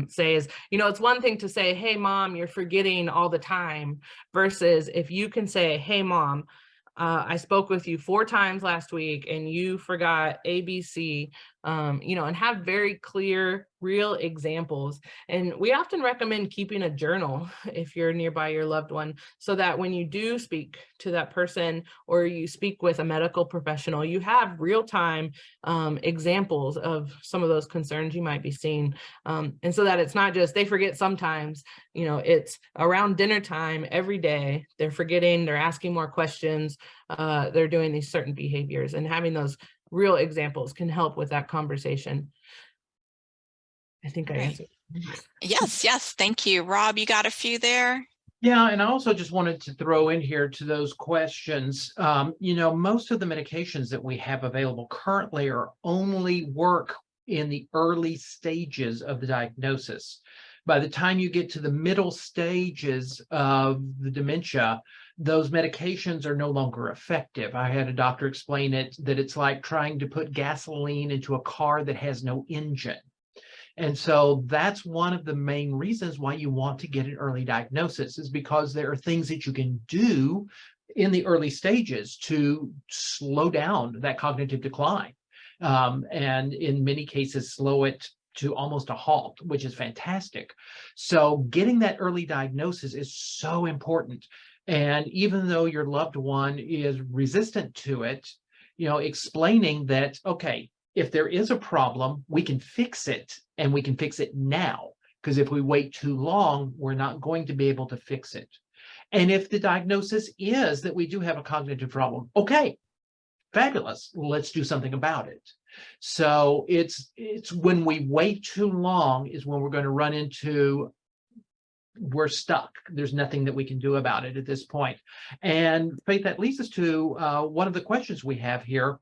say is, it's one thing to say, hey, mom, you're forgetting all the time, versus if you can say, hey, mom, I spoke with you 4 times last week and you forgot ABC, and have very clear, real examples. And we often recommend keeping a journal if you're nearby your loved one, so that when you do speak to that person or you speak with a medical professional, you have real-time examples of some of those concerns you might be seeing. And so that it's not just they forget sometimes, it's around dinner time every day, they're forgetting, they're asking more questions, they're doing these certain behaviors, and having those real examples can help with that conversation. I think I answered. Yes. Thank you. Rob, you got a few there? Yeah, and I also just wanted to throw in here to those questions. Most of the medications that we have available currently are only work in the early stages of the diagnosis. By the time you get to the middle stages of the dementia, those medications are no longer effective. I had a doctor explain that it's like trying to put gasoline into a car that has no engine. And so that's one of the main reasons why you want to get an early diagnosis, is because there are things that you can do in the early stages to slow down that cognitive decline. And in many cases, slow it to almost a halt, which is fantastic. So getting that early diagnosis is so important. And even though your loved one is resistant to it, explaining that, okay, if there is a problem, we can fix it, and we can fix it now. Because if we wait too long, we're not going to be able to fix it. And if the diagnosis is that we do have a cognitive problem, okay, fabulous, let's do something about it. So it's when we wait too long is when we're going to run into, we're stuck. There's nothing that we can do about it at this point. And Faith, that leads us to one of the questions we have here,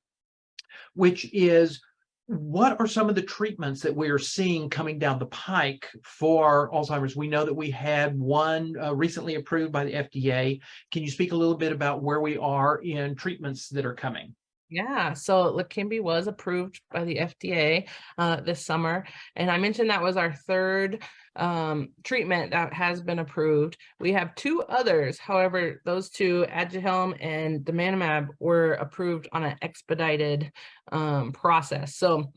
which is, what are some of the treatments that we are seeing coming down the pike for Alzheimer's? We know that we had one recently approved by the FDA. Can you speak a little bit about where we are in treatments that are coming? Yeah, so Leqembi was approved by the FDA this summer, and I mentioned that was our third treatment that has been approved. We have 2 others. However, those 2, Aduhelm and donanemab, were approved on an expedited process. So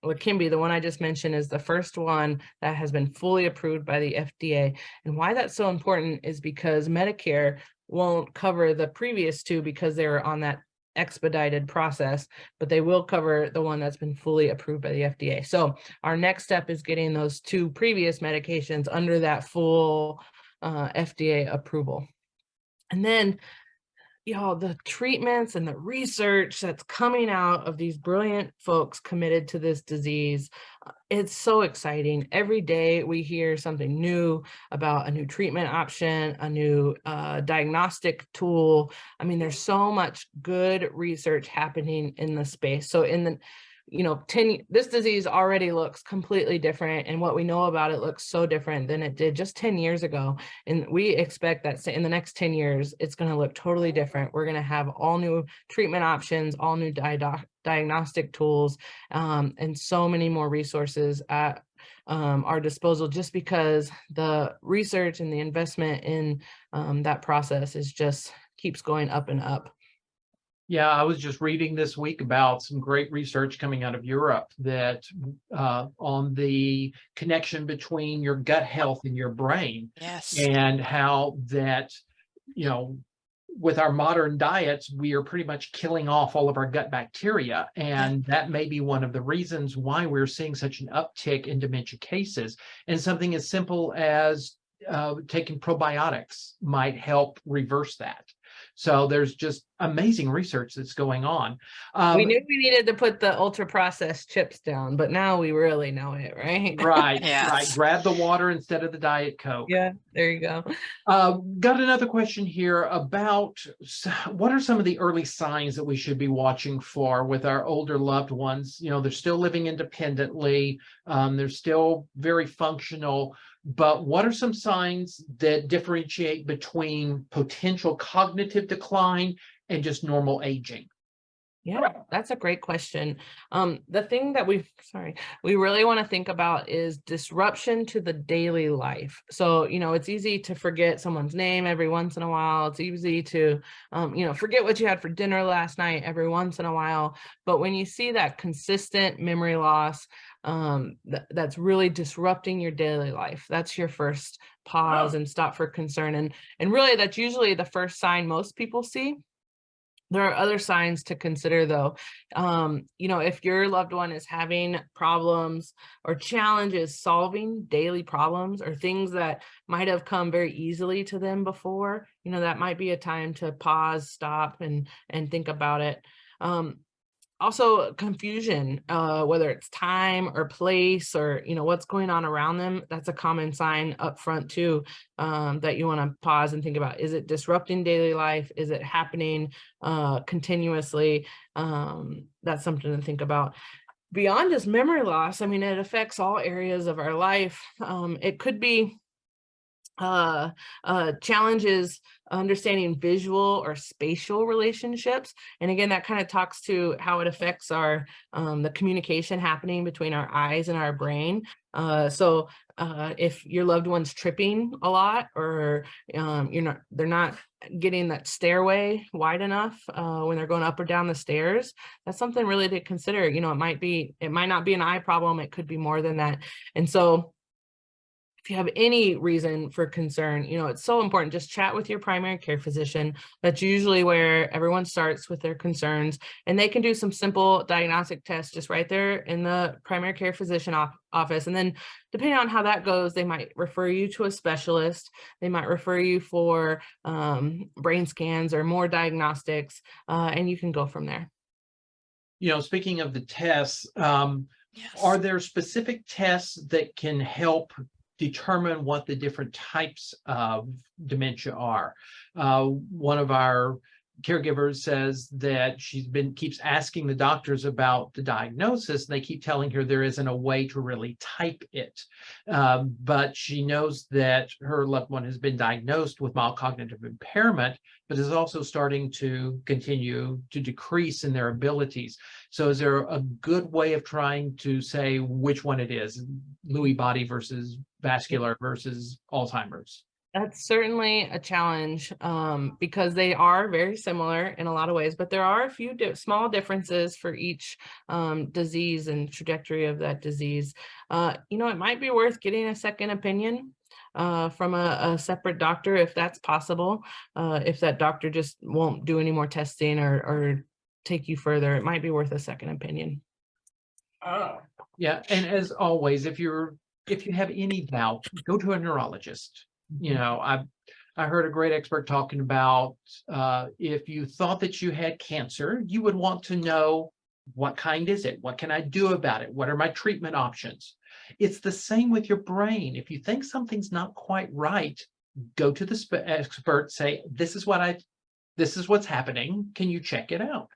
Leqembi, the one I just mentioned, is the first one that has been fully approved by the FDA. And why that's so important is because Medicare won't cover the previous 2 because they were on that expedited process, but they will cover the one that's been fully approved by the FDA. So our next step is getting those 2 previous medications under that full FDA approval. And then, the treatments and the research that's coming out of these brilliant folks committed to this disease, it's so exciting. Every day we hear something new about a new treatment option, a new diagnostic tool. I mean, there's so much good research happening in the space. So in the this disease already looks completely different, and what we know about it looks so different than it did just 10 years ago. And we expect that in the next 10 years, it's going to look totally different. We're going to have all new treatment options, all new diagnostic tools, and so many more resources at our disposal, just because the research and the investment in that process is just keeps going up and up. Yeah, I was just reading this week about some great research coming out of Europe that on the connection between your gut health and your brain. Yes. And how that, with our modern diets, we are pretty much killing off all of our gut bacteria. And that may be one of the reasons why we're seeing such an uptick in dementia cases. And something as simple as taking probiotics might help reverse that. So there's just amazing research that's going on. We knew we needed to put the ultra processed chips down, but now we really know it, right? Right, Yes. right. Grab the water instead of the Diet Coke. Yeah, there you go. Got another question here about what are some of the early signs that we should be watching for with our older loved ones? They're still living independently. They're still very functional. But what are some signs that differentiate between potential cognitive decline and just normal aging? Yeah, that's a great question. The thing that we really want to think about is disruption to the daily life. So, it's easy to forget someone's name every once in a while. It's easy to, forget what you had for dinner last night every once in a while. But when you see that consistent memory loss, that's really disrupting your daily life, that's your first pause and stop for concern. And really, that's usually the first sign most people see. There are other signs to consider, though. If your loved one is having problems or challenges solving daily problems or things that might have come very easily to them before, that might be a time to pause, stop, and think about it. Also confusion, whether it's time or place or, what's going on around them. That's a common sign up front too, that you want to pause and think about. Is it disrupting daily life? Is it happening continuously? That's something to think about. Beyond just memory loss, it affects all areas of our life. It could be challenges understanding visual or spatial relationships. And again, that kind of talks to how it affects our the communication happening between our eyes and our brain. So if your loved one's tripping a lot, or they're not getting that stairway wide enough when they're going up or down the stairs, that's something really to consider. It might not be an eye problem. It could be more than that. And so if you have any reason for concern, it's so important, just chat with your primary care physician. That's usually where everyone starts with their concerns, and they can do some simple diagnostic tests just right there in the primary care physician office. And then depending on how that goes, they might refer you to a specialist. They might refer you for brain scans or more diagnostics, and you can go from there. Speaking of the tests, Yes. are there specific tests that can help determine what the different types of dementia are? One of our caregivers says that keeps asking the doctors about the diagnosis, and they keep telling her there isn't a way to really type it. But she knows that her loved one has been diagnosed with mild cognitive impairment, but is also starting to continue to decrease in their abilities. So is there a good way of trying to say which one it is, Lewy body versus vascular versus Alzheimer's? That's certainly a challenge because they are very similar in a lot of ways, but there are a few small differences for each disease and trajectory of that disease. It might be worth getting a second opinion from a separate doctor if that's possible. If that doctor just won't do any more testing or take you further, it might be worth a second opinion. Yeah, and as always, if you have any doubt, go to a neurologist. I heard a great expert talking about if you thought that you had cancer, you would want to know, what kind is it? What can I do about it? What are my treatment options? It's the same with your brain. If you think something's not quite right, go to the expert, say, this is what's happening. Can you check it out?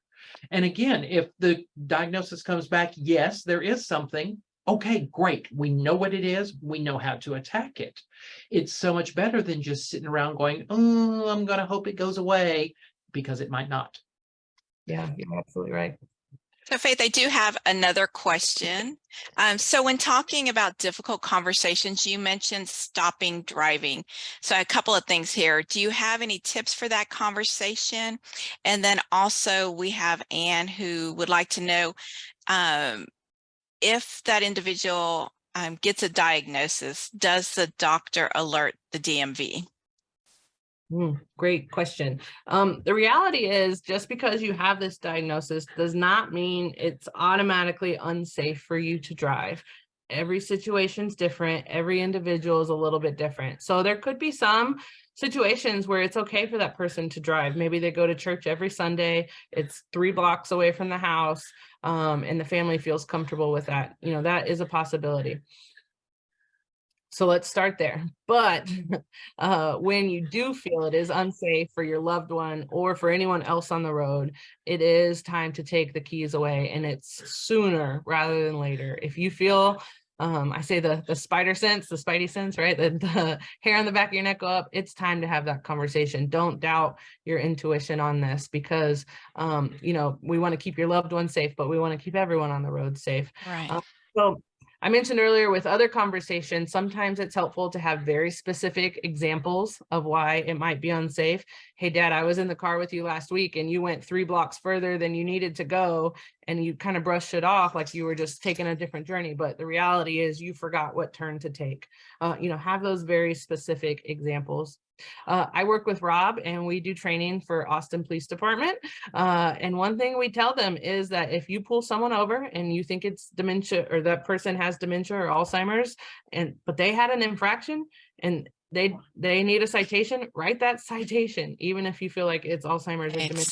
And again, if the diagnosis comes back, yes, there is something. Okay, great. We know what it is. We know how to attack it. It's so much better than just sitting around going, oh, I'm going to hope it goes away, because it might not. Yeah, you're absolutely right. So Faith, I do have another question. So when talking about difficult conversations, you mentioned stopping driving. So a couple of things here. Do you have any tips for that conversation? And then also we have Anne who would like to know if that individual gets a diagnosis, does the doctor alert the DMV? Great question. The reality is, just because you have this diagnosis does not mean it's automatically unsafe for you to drive. Every situation's different. Every individual is a little bit different. So there could be some situations where it's okay for that person to drive. Maybe they go to church every Sunday. It's 3 blocks away from the house, and the family feels comfortable with that. That is a possibility. So let's start there. But when you do feel it is unsafe for your loved one or for anyone else on the road, it is time to take the keys away, and it's sooner rather than later. If you feel I say the spider sense, the spidey sense, right? The hair on the back of your neck go up. It's time to have that conversation. Don't doubt your intuition on this, because you know, we want to keep your loved ones safe, but we want to keep everyone on the road safe. Right. So I mentioned earlier with other conversations, sometimes it's helpful to have very specific examples of why it might be unsafe. Hey, Dad, I was in the car with you last week and you went 3 blocks further than you needed to go, and you kind of brushed it off like you were just taking a different journey. But the reality is you forgot what turn to take. You know, have those very specific examples. I work with Rob and we do training for Austin Police Department. And one thing we tell them is that if you pull someone over and you think it's dementia, or that person has dementia or Alzheimer's, but they had an infraction and they need a citation, write that citation, even if you feel like it's Alzheimer's or dementia,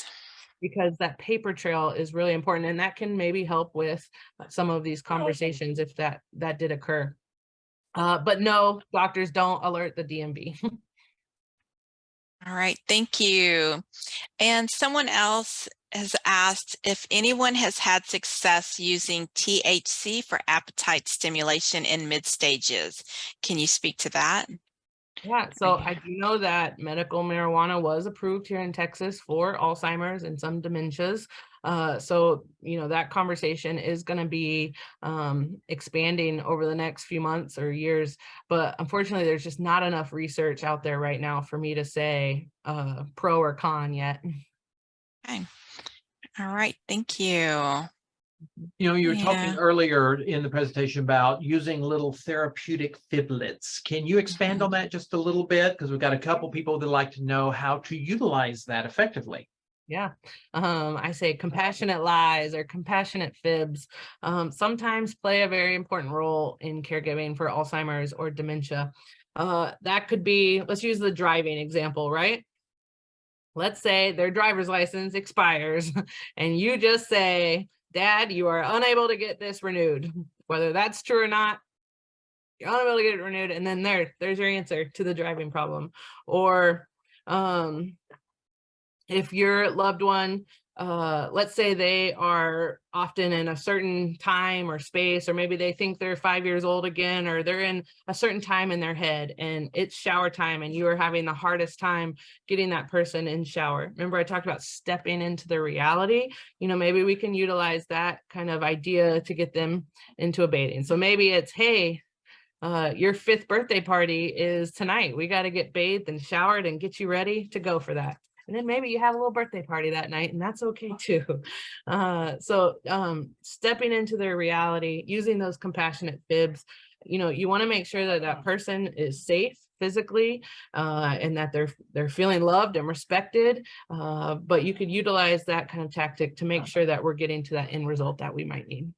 because that paper trail is really important, and that can maybe help with some of these conversations if that did occur. But no, doctors don't alert the DMV. All right, thank you. And someone else has asked if anyone has had success using THC for appetite stimulation in mid stages. Can you speak to that? Yeah, so I do know that medical marijuana was approved here in Texas for Alzheimer's and some dementias. So, you know, that conversation is going to be expanding over the next few months or years. But unfortunately, there's just not enough research out there right now for me to say pro or con yet. Okay. All right, thank you. You know, you were talking Yeah. earlier in the presentation about using little therapeutic fiblets. Can you expand on that just a little bit? Because we've got a couple people that like to know how to utilize that effectively. Yeah, I say compassionate lies or compassionate fibs sometimes play a very important role in caregiving for Alzheimer's or dementia. That could be, let's use the driving example, right? Let's say their driver's license expires and you just say, Dad, you are unable to get this renewed. Whether that's true or not, you're unable to get it renewed. And then there's your answer to the driving problem. Or if your loved one, let's say they are often in a certain time or space, or maybe they think they're 5 years old again, or they're in a certain time in their head and it's shower time and you are having the hardest time getting that person in shower. Remember, I talked about stepping into the reality. You know, maybe we can utilize that kind of idea to get them into a bathing. So maybe it's, hey, your 5th birthday party is tonight. We got to get bathed and showered and get you ready to go for that. And then maybe you have a little birthday party that night, and that's okay too. So stepping into their reality, using those compassionate fibs, you know, you want to make sure that that person is safe physically and that they're feeling loved and respected. But you could utilize that kind of tactic to make sure that we're getting to that end result that we might need.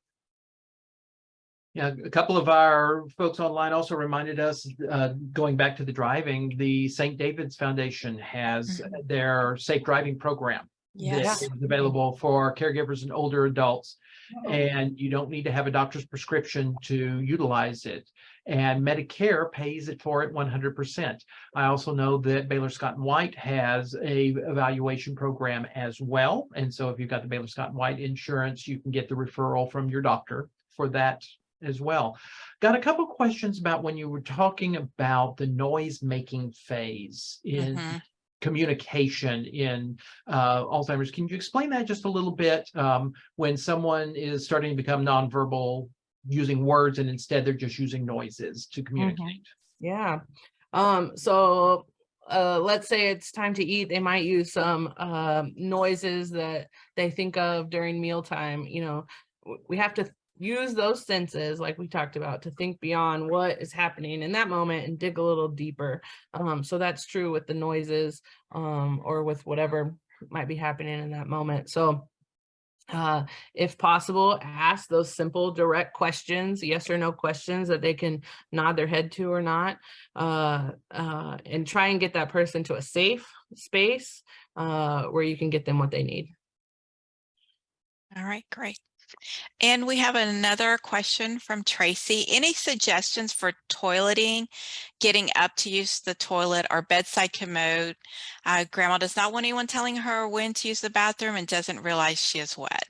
Yeah, a couple of our folks online also reminded us, going back to the driving, the St. David's Foundation has their safe driving program Yes. that is available for caregivers and older adults. And you don't need to have a doctor's prescription to utilize it. And Medicare pays it for it 100%. I also know that Baylor Scott & White has a evaluation program as well. And so if you've got the Baylor Scott & White insurance, you can get the referral from your doctor for that as well. Got a couple questions about when you were talking about the noise making phase in communication in Alzheimer's. Can you explain that just a little bit? When someone is starting to become nonverbal, using words, and instead they're just using noises to communicate. Yeah. So let's say it's time to eat. They might use some noises that they think of during mealtime. You know, we have to use those senses, like we talked about, to think beyond what is happening in that moment and dig a little deeper. So that's true with the noises or with whatever might be happening in that moment. So if possible, ask those simple, direct questions, yes or no questions that they can nod their head to or not, and try and get that person to a safe space where you can get them what they need. All right, great. And we have another question from Tracy. Any suggestions for toileting, getting up to use the toilet or bedside commode? Grandma does not want anyone telling her when to use the bathroom and doesn't realize she is wet.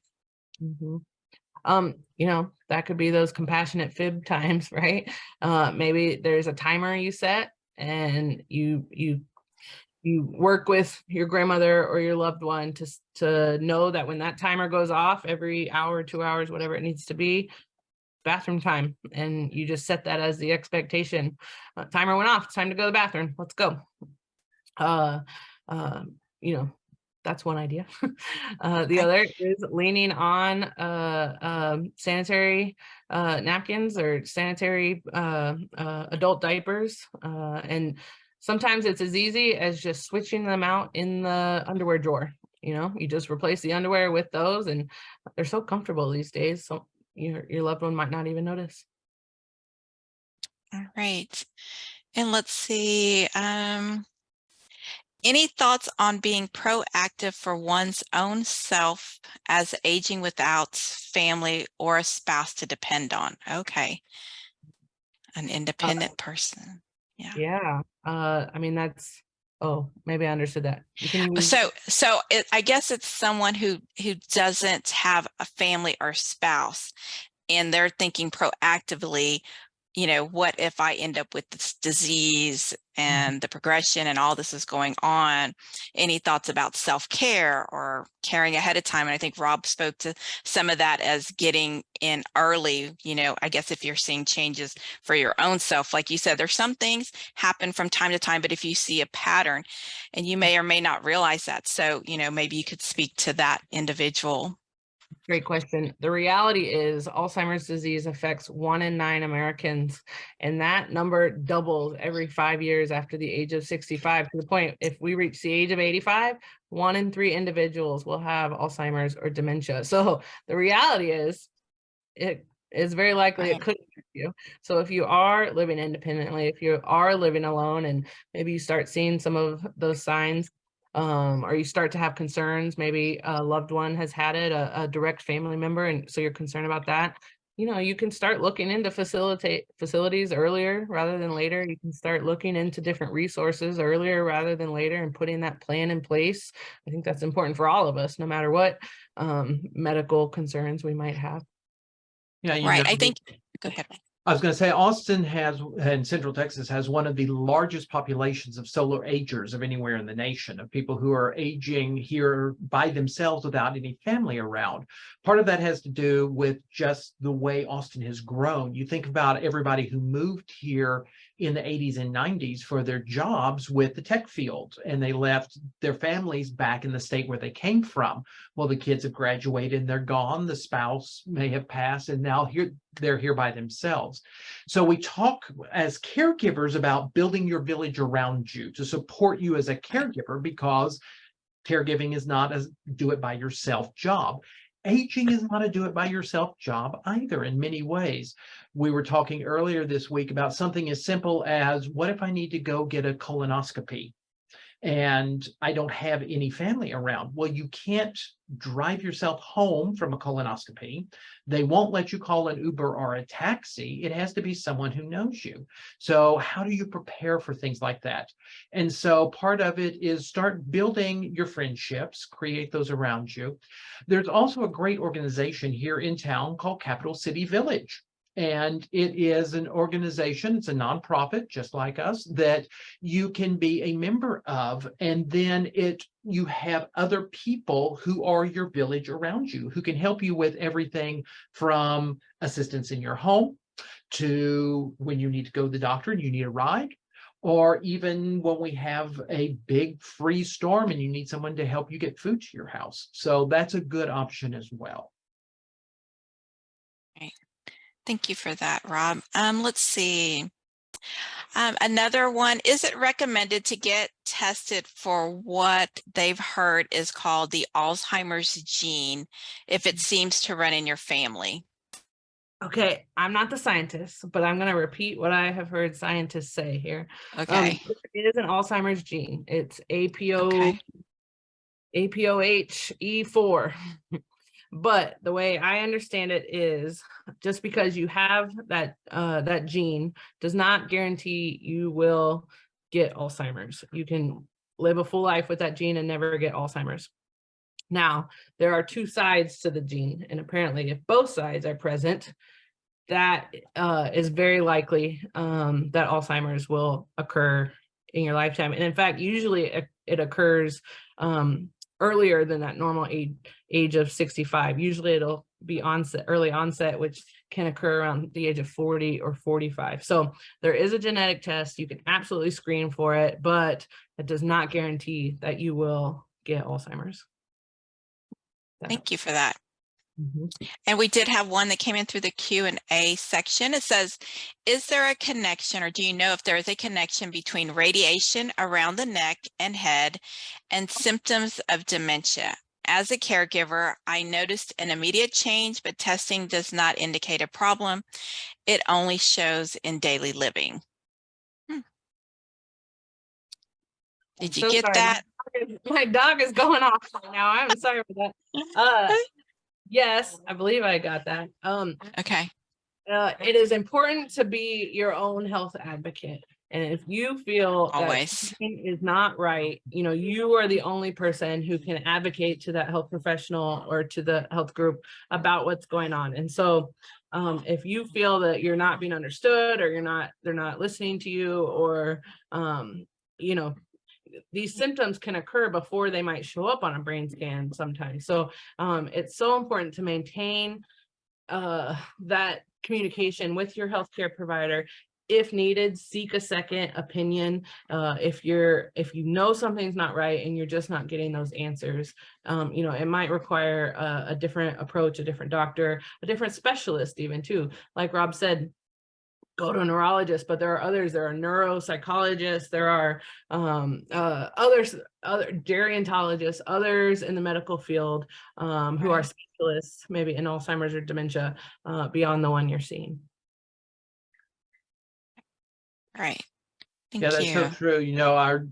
You know, that could be those compassionate fib times, right? Maybe there's a timer you set, and you work with your grandmother or your loved one to know that when that timer goes off every hour, 2 hours, whatever it needs to be, bathroom time, and you just set that as the expectation. Timer went off, it's time to go to the bathroom, let's go. You know, that's one idea. The other is leaning on sanitary napkins or sanitary adult diapers, and sometimes it's as easy as just switching them out in the underwear drawer. You know, you just replace the underwear with those, and they're so comfortable these days, so your loved one might not even notice. All right. And let's see. Any thoughts on being proactive for one's own self as aging without family or a spouse to depend on? Okay. An independent person. Yeah. Yeah. I mean, that's, oh, maybe I understood that. I guess it's someone who doesn't have a family or spouse, and they're thinking proactively, you know, what if I end up with this disease and the progression and all this is going on? Any thoughts about self-care or caring ahead of time? And I think Rob spoke to some of that as getting in early. You know, I guess if you're seeing changes for your own self, like you said, there's some things happen from time to time, but if you see a pattern, and you may or may not realize that. So, you know, maybe you could speak to that individual. Great question. The reality is Alzheimer's disease affects 1 in 9 Americans, and that number doubles every 5 years after the age of 65, to the point if we reach the age of 85, 1 in 3 individuals will have Alzheimer's or dementia. So the reality is it is very likely it could affect you. So if you are living independently, if you are living alone, and maybe you start seeing some of those signs, or you start to have concerns, maybe a loved one has had it, a direct family member, and so you're concerned about that, you know, you can start looking into facilities earlier rather than later. You can start looking into different resources earlier rather than later and putting that plan in place. I think that's important for all of us, no matter what medical concerns we might have. Yeah, Right. I think, go ahead. I was going to say Austin has, and Central Texas has, one of the largest populations of solo agers of anywhere in the nation, of people who are aging here by themselves without any family around. Part of that has to do with just the way Austin has grown. You think about everybody who moved here in the 80s and 90s for their jobs with the tech field, and they left their families back in the state where they came from. Well, the kids have graduated and they're gone. The spouse may have passed, and now they're here by themselves. So we talk as caregivers about building your village around you to support you as a caregiver, because caregiving is not a do-it-by-yourself job. Aging is not a do-it-by-yourself job either in many ways. We were talking earlier this week about something as simple as, what if I need to go get a colonoscopy and I don't have any family around? Well, you can't drive yourself home from a colonoscopy. They won't let you call an Uber or a taxi. It has to be someone who knows you. So how do you prepare for things like that? And so part of it is start building your friendships, create those around you. There's also a great organization here in town called Capital City Village. And it is an organization, it's a nonprofit just like us, that you can be a member of. And then you have other people who are your village around you, who can help you with everything from assistance in your home to when you need to go to the doctor and you need a ride, or even when we have a big freeze storm and you need someone to help you get food to your house. So that's a good option as well. Thank you for that, Rob. Let's see. Another one, is it recommended to get tested for what they've heard is called the Alzheimer's gene if it seems to run in your family? Okay, I'm not the scientist, but I'm going to repeat what I have heard scientists say here. Okay. It is an Alzheimer's gene. It's APOHE4. But the way I understand it is, just because you have that gene does not guarantee you will get Alzheimer's. You can live a full life with that gene and never get Alzheimer's. Now, there are two sides to the gene, and apparently if both sides are present, that is very likely that Alzheimer's will occur in your lifetime. And in fact, usually it occurs earlier than that normal age of 65. Usually it'll be early onset, which can occur around the age of 40 or 45. So there is a genetic test. You can absolutely screen for it, but it does not guarantee that you will get Alzheimer's. Thank you for that. Mm-hmm. And we did have one that came in through the Q&A section. It says, is there a connection, or do you know if there is a connection between radiation around the neck and head and symptoms of dementia? As a caregiver, I noticed an immediate change, but testing does not indicate a problem. It only shows in daily living. Did you get that? My dog is going off right now. I'm sorry for that. Yes, I believe I got that. Okay. It is important to be your own health advocate. And if you feel that something is not right, you are the only person who can advocate to that health professional or to the health group about what's going on. And so if you feel that you're not being understood, or they're not listening to you, or, these symptoms can occur before they might show up on a brain scan sometimes. So it's so important to maintain that communication with your healthcare provider. If needed, seek a second opinion. If you know something's not right and you're just not getting those answers, it might require a different approach, a different doctor, a different specialist even too. Like Rob said, go to a neurologist, but there are others. There are neuropsychologists, there are other gerontologists, others in the medical field who are specialists, maybe in Alzheimer's or dementia, beyond the one you're seeing. Right. Thank Yeah, that's you. so true. Our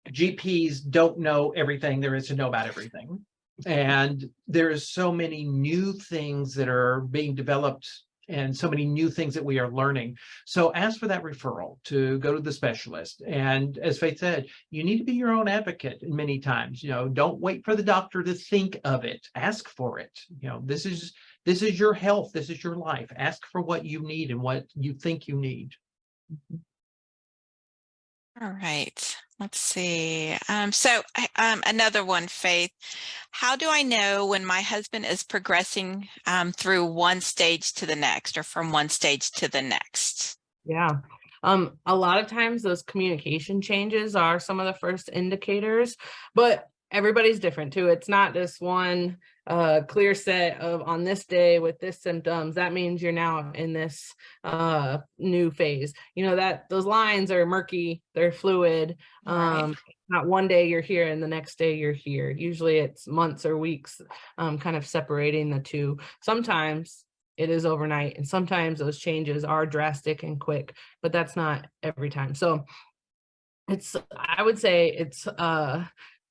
GPs don't know everything there is to know about everything. And there's so many new things that are being developed and so many new things that we are learning. So ask for that referral to go to the specialist. And as Faith said, you need to be your own advocate many times. Don't wait for the doctor to think of it. Ask for it. This is your health. This is your life. Ask for what you need and what you think you need. All right. Let's see. So another one, Faith. How do I know when my husband is progressing through one stage to the next, or from one stage to the next? Yeah. A lot of times those communication changes are some of the first indicators, but everybody's different too. It's not this one clear set of, on this day with this symptoms, that means you're now in this new phase. That those lines are murky, they're fluid. Not one day you're here and the next day you're here. Usually it's months or weeks kind of separating the two. Sometimes it is overnight, and sometimes those changes are drastic and quick, but that's not every time. So I would say it's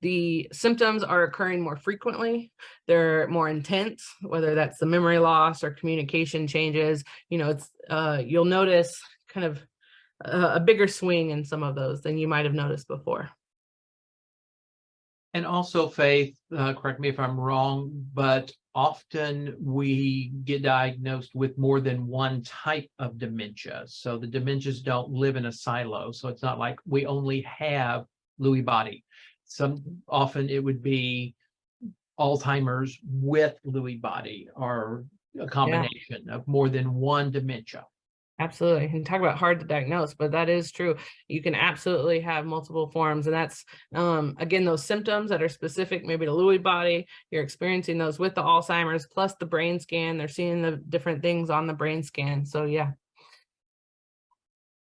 the symptoms are occurring more frequently. They're more intense, whether that's the memory loss or communication changes. You'll notice kind of a bigger swing in some of those than you might have noticed before. And also, Faith, correct me if I'm wrong, but often we get diagnosed with more than one type of dementia. So the dementias don't live in a silo. So it's not like we only have Lewy body. Often it would be Alzheimer's with Lewy body, or a combination of more than one dementia. Absolutely. And talk about hard to diagnose, but that is true. You can absolutely have multiple forms. And that's, again, those symptoms that are specific maybe to Lewy body, you're experiencing those with the Alzheimer's, plus the brain scan. They're seeing the different things on the brain scan. So, yeah.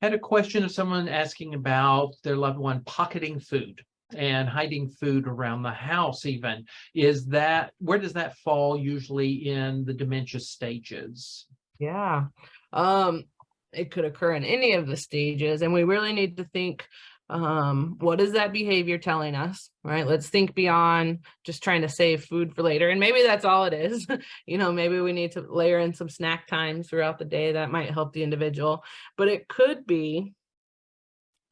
I had a question of someone asking about their loved one pocketing food and hiding food around the house even. Where does that fall usually in the dementia stages? Yeah. It could occur in any of the stages, and we really need to think, what is that behavior telling us, right? Let's think beyond just trying to save food for later. And maybe that's all it is. Maybe we need to layer in some snack times throughout the day that might help the individual, but it could be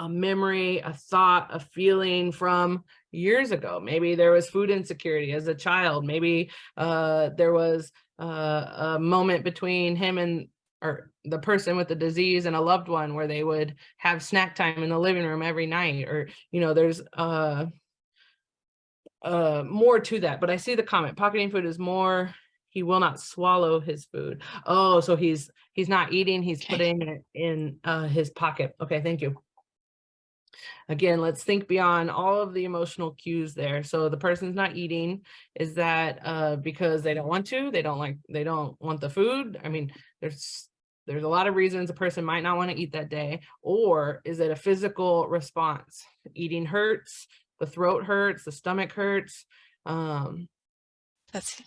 a memory, a thought, a feeling from years ago. Maybe there was food insecurity as a child. Maybe there was a moment between him and or the person with the disease and a loved one where they would have snack time in the living room every night, or, you know, there's more to that. But I see the comment, pocketing food is more, he will not swallow his food. Oh, so he's not eating, he's putting it in his pocket. Okay, thank you. Again, let's think beyond all of the emotional cues there. So the person's not eating, is that because they don't want to, they don't want the food? I mean, there's a lot of reasons a person might not want to eat that day. Or is it a physical response? Eating hurts, the throat hurts, the stomach hurts. That's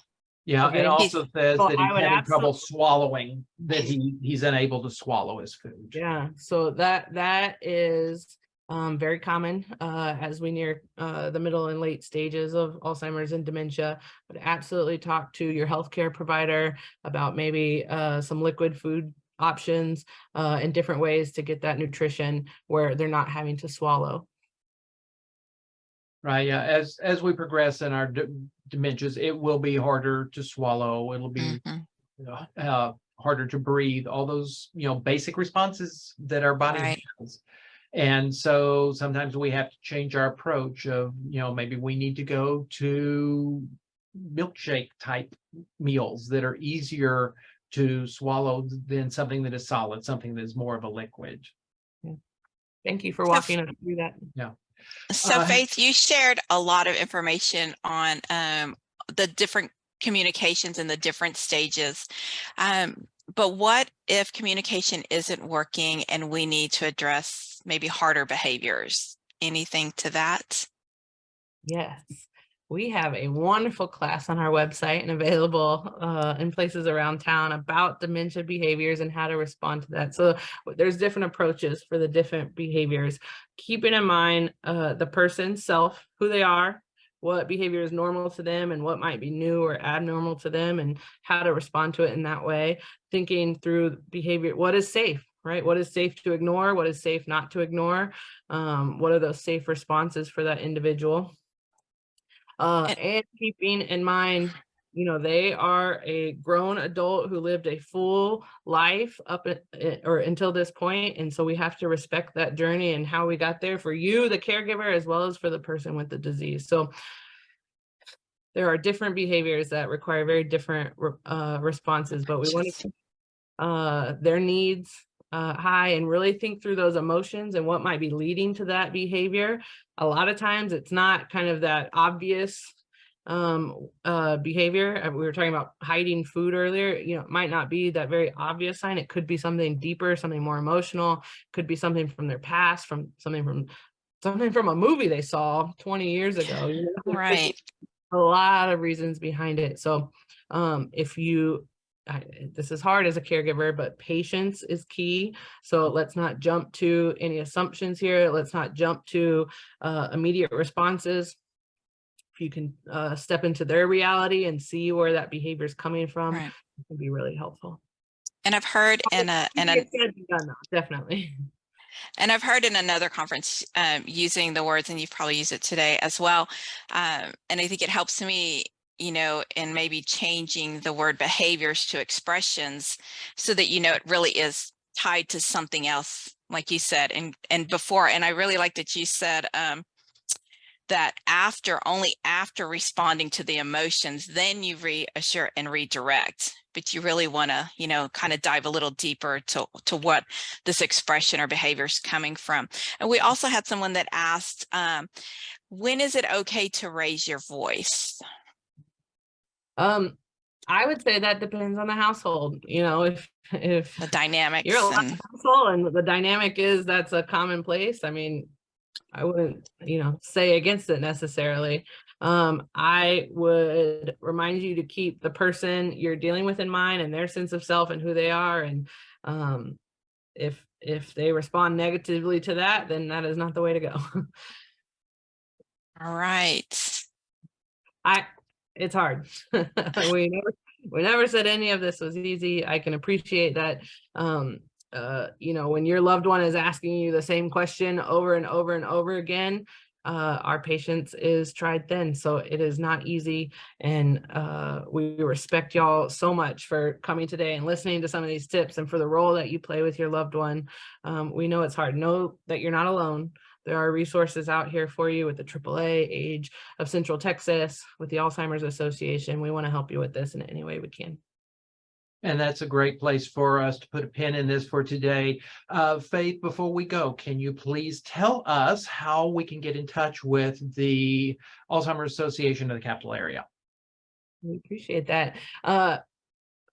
Yeah, Okay. it also says So that I he's would having trouble absolutely- swallowing, that he's unable to swallow his food. Yeah, so that is very common as we near the middle and late stages of Alzheimer's and dementia. But absolutely talk to your healthcare provider about maybe some liquid food options and different ways to get that nutrition where they're not having to swallow. Right, yeah, as we progress in our dementias, it will be harder to swallow, it'll be harder to breathe, all those, you know, basic responses that our body Right. has. And so sometimes we have to change our approach of, you know, maybe we need to go to milkshake type meals that are easier to swallow than something that is solid, something that is more of a liquid. Thank you for So walking us through that. Yeah. So Faith, you shared a lot of information on the different communications and the different stages. But what if communication isn't working and we need to address maybe harder behaviors? Anything to that? Yes, we have a wonderful class on our website and available in places around town about dementia behaviors and how to respond to that. So there's different approaches for the different behaviors. Keeping in mind the person's self, who they are, what behavior is normal to them and what might be new or abnormal to them, and how to respond to it in that way. Thinking through behavior, what is safe, right? What is safe to ignore? What is safe not to ignore? What are those safe responses for that individual? And keeping in mind, you know, they are a grown adult who lived a full life up or until this point. And so we have to respect that journey and how we got there for you, the caregiver, as well as for the person with the disease. So there are different behaviors that require very different responses, but we want to keep their needs high and really think through those emotions and what might be leading to that behavior. A lot of times it's not kind of that obvious behavior. We were talking about hiding food earlier. You know, it might not be that very obvious sign. It could be something deeper, something more emotional, could be something from their past, from something from a movie they saw 20 years ago. You know? Right. A lot of reasons behind it. So if you this is hard as a caregiver, but patience is key. So let's not jump to any assumptions here. Let's not jump to immediate responses. If you can step into their reality and see where that behavior is coming from, Right. it can be really helpful. And I've heard definitely. And I've heard in another conference using the words, and you've probably used it today as well. And I think it helps me, you know, in maybe changing the word behaviors to expressions so that, you know, it really is tied to something else, like you said, and before. And I really like that you said that only after responding to the emotions, then you reassure and redirect. But you really want to, you know, kind of dive a little deeper to what this expression or behavior is coming from. And we also had someone that asked, when is it okay to raise your voice? I would say that depends on the household. You know, if The dynamics you're a household and the dynamic is that's a commonplace, I mean, I wouldn't, you know, say against it necessarily. I would remind you to keep the person you're dealing with in mind and their sense of self and who they are. And if they respond negatively to that, then that is not the way to go. All right. It's hard. We never said any of this was easy. I can appreciate that when your loved one is asking you the same question over and over and over again, our patience is tried thin, so it is not easy. And we respect y'all so much for coming today and listening to some of these tips and for the role that you play with your loved one. We know it's hard. Know that you're not alone. There are resources out here for you with the AAA, Age of Central Texas, with the Alzheimer's Association. We want to help you with this in any way we can. And that's a great place for us to put a pin in this for today. Faith, before we go, can you please tell us how we can get in touch with the Alzheimer's Association of the Capital Area? We appreciate that.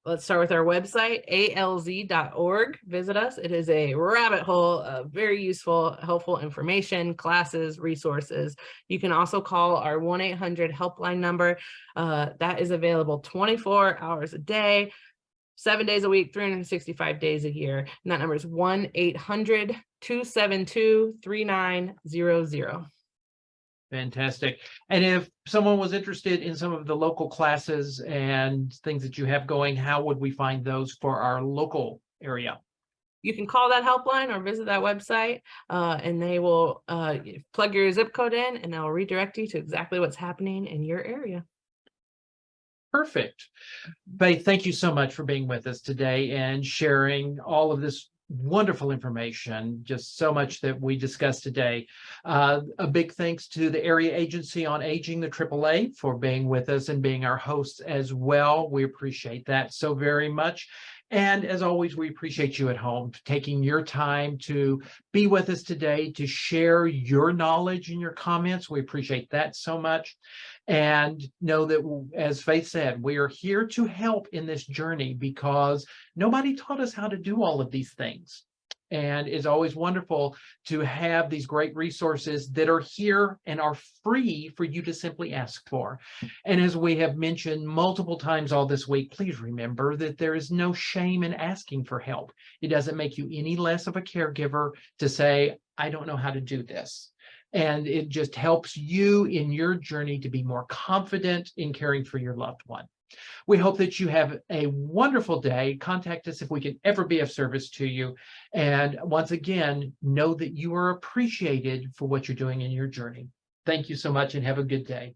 Let's start with our website, alz.org. Visit us. It is a rabbit hole of very useful, helpful information, classes, resources. You can also call our 1-800 helpline number. That is available 24 hours a day, 7 days a week, 365 days a year. And that number is 1-800-272-3900. Fantastic. And if someone was interested in some of the local classes and things that you have going, how would we find those for our local area? You can call that helpline or visit that website, and they will plug your zip code in, and they'll redirect you to exactly what's happening in your area. Perfect. Faith, thank you so much for being with us today and sharing all of this wonderful information, just so much that we discussed today. A big thanks to the Area Agency on Aging, the AAA, for being with us and being our hosts as well. We appreciate that so very much. And as always, we appreciate you at home taking your time to be with us today, to share your knowledge and your comments. We appreciate that so much. And know that, as Faith said, we are here to help in this journey because nobody taught us how to do all of these things. And it's always wonderful to have these great resources that are here and are free for you to simply ask for. And as we have mentioned multiple times all this week, please remember that there is no shame in asking for help. It doesn't make you any less of a caregiver to say, I don't know how to do this. And it just helps you in your journey to be more confident in caring for your loved one. We hope that you have a wonderful day. Contact us if we can ever be of service to you. And once again, know that you are appreciated for what you're doing in your journey. Thank you so much and have a good day.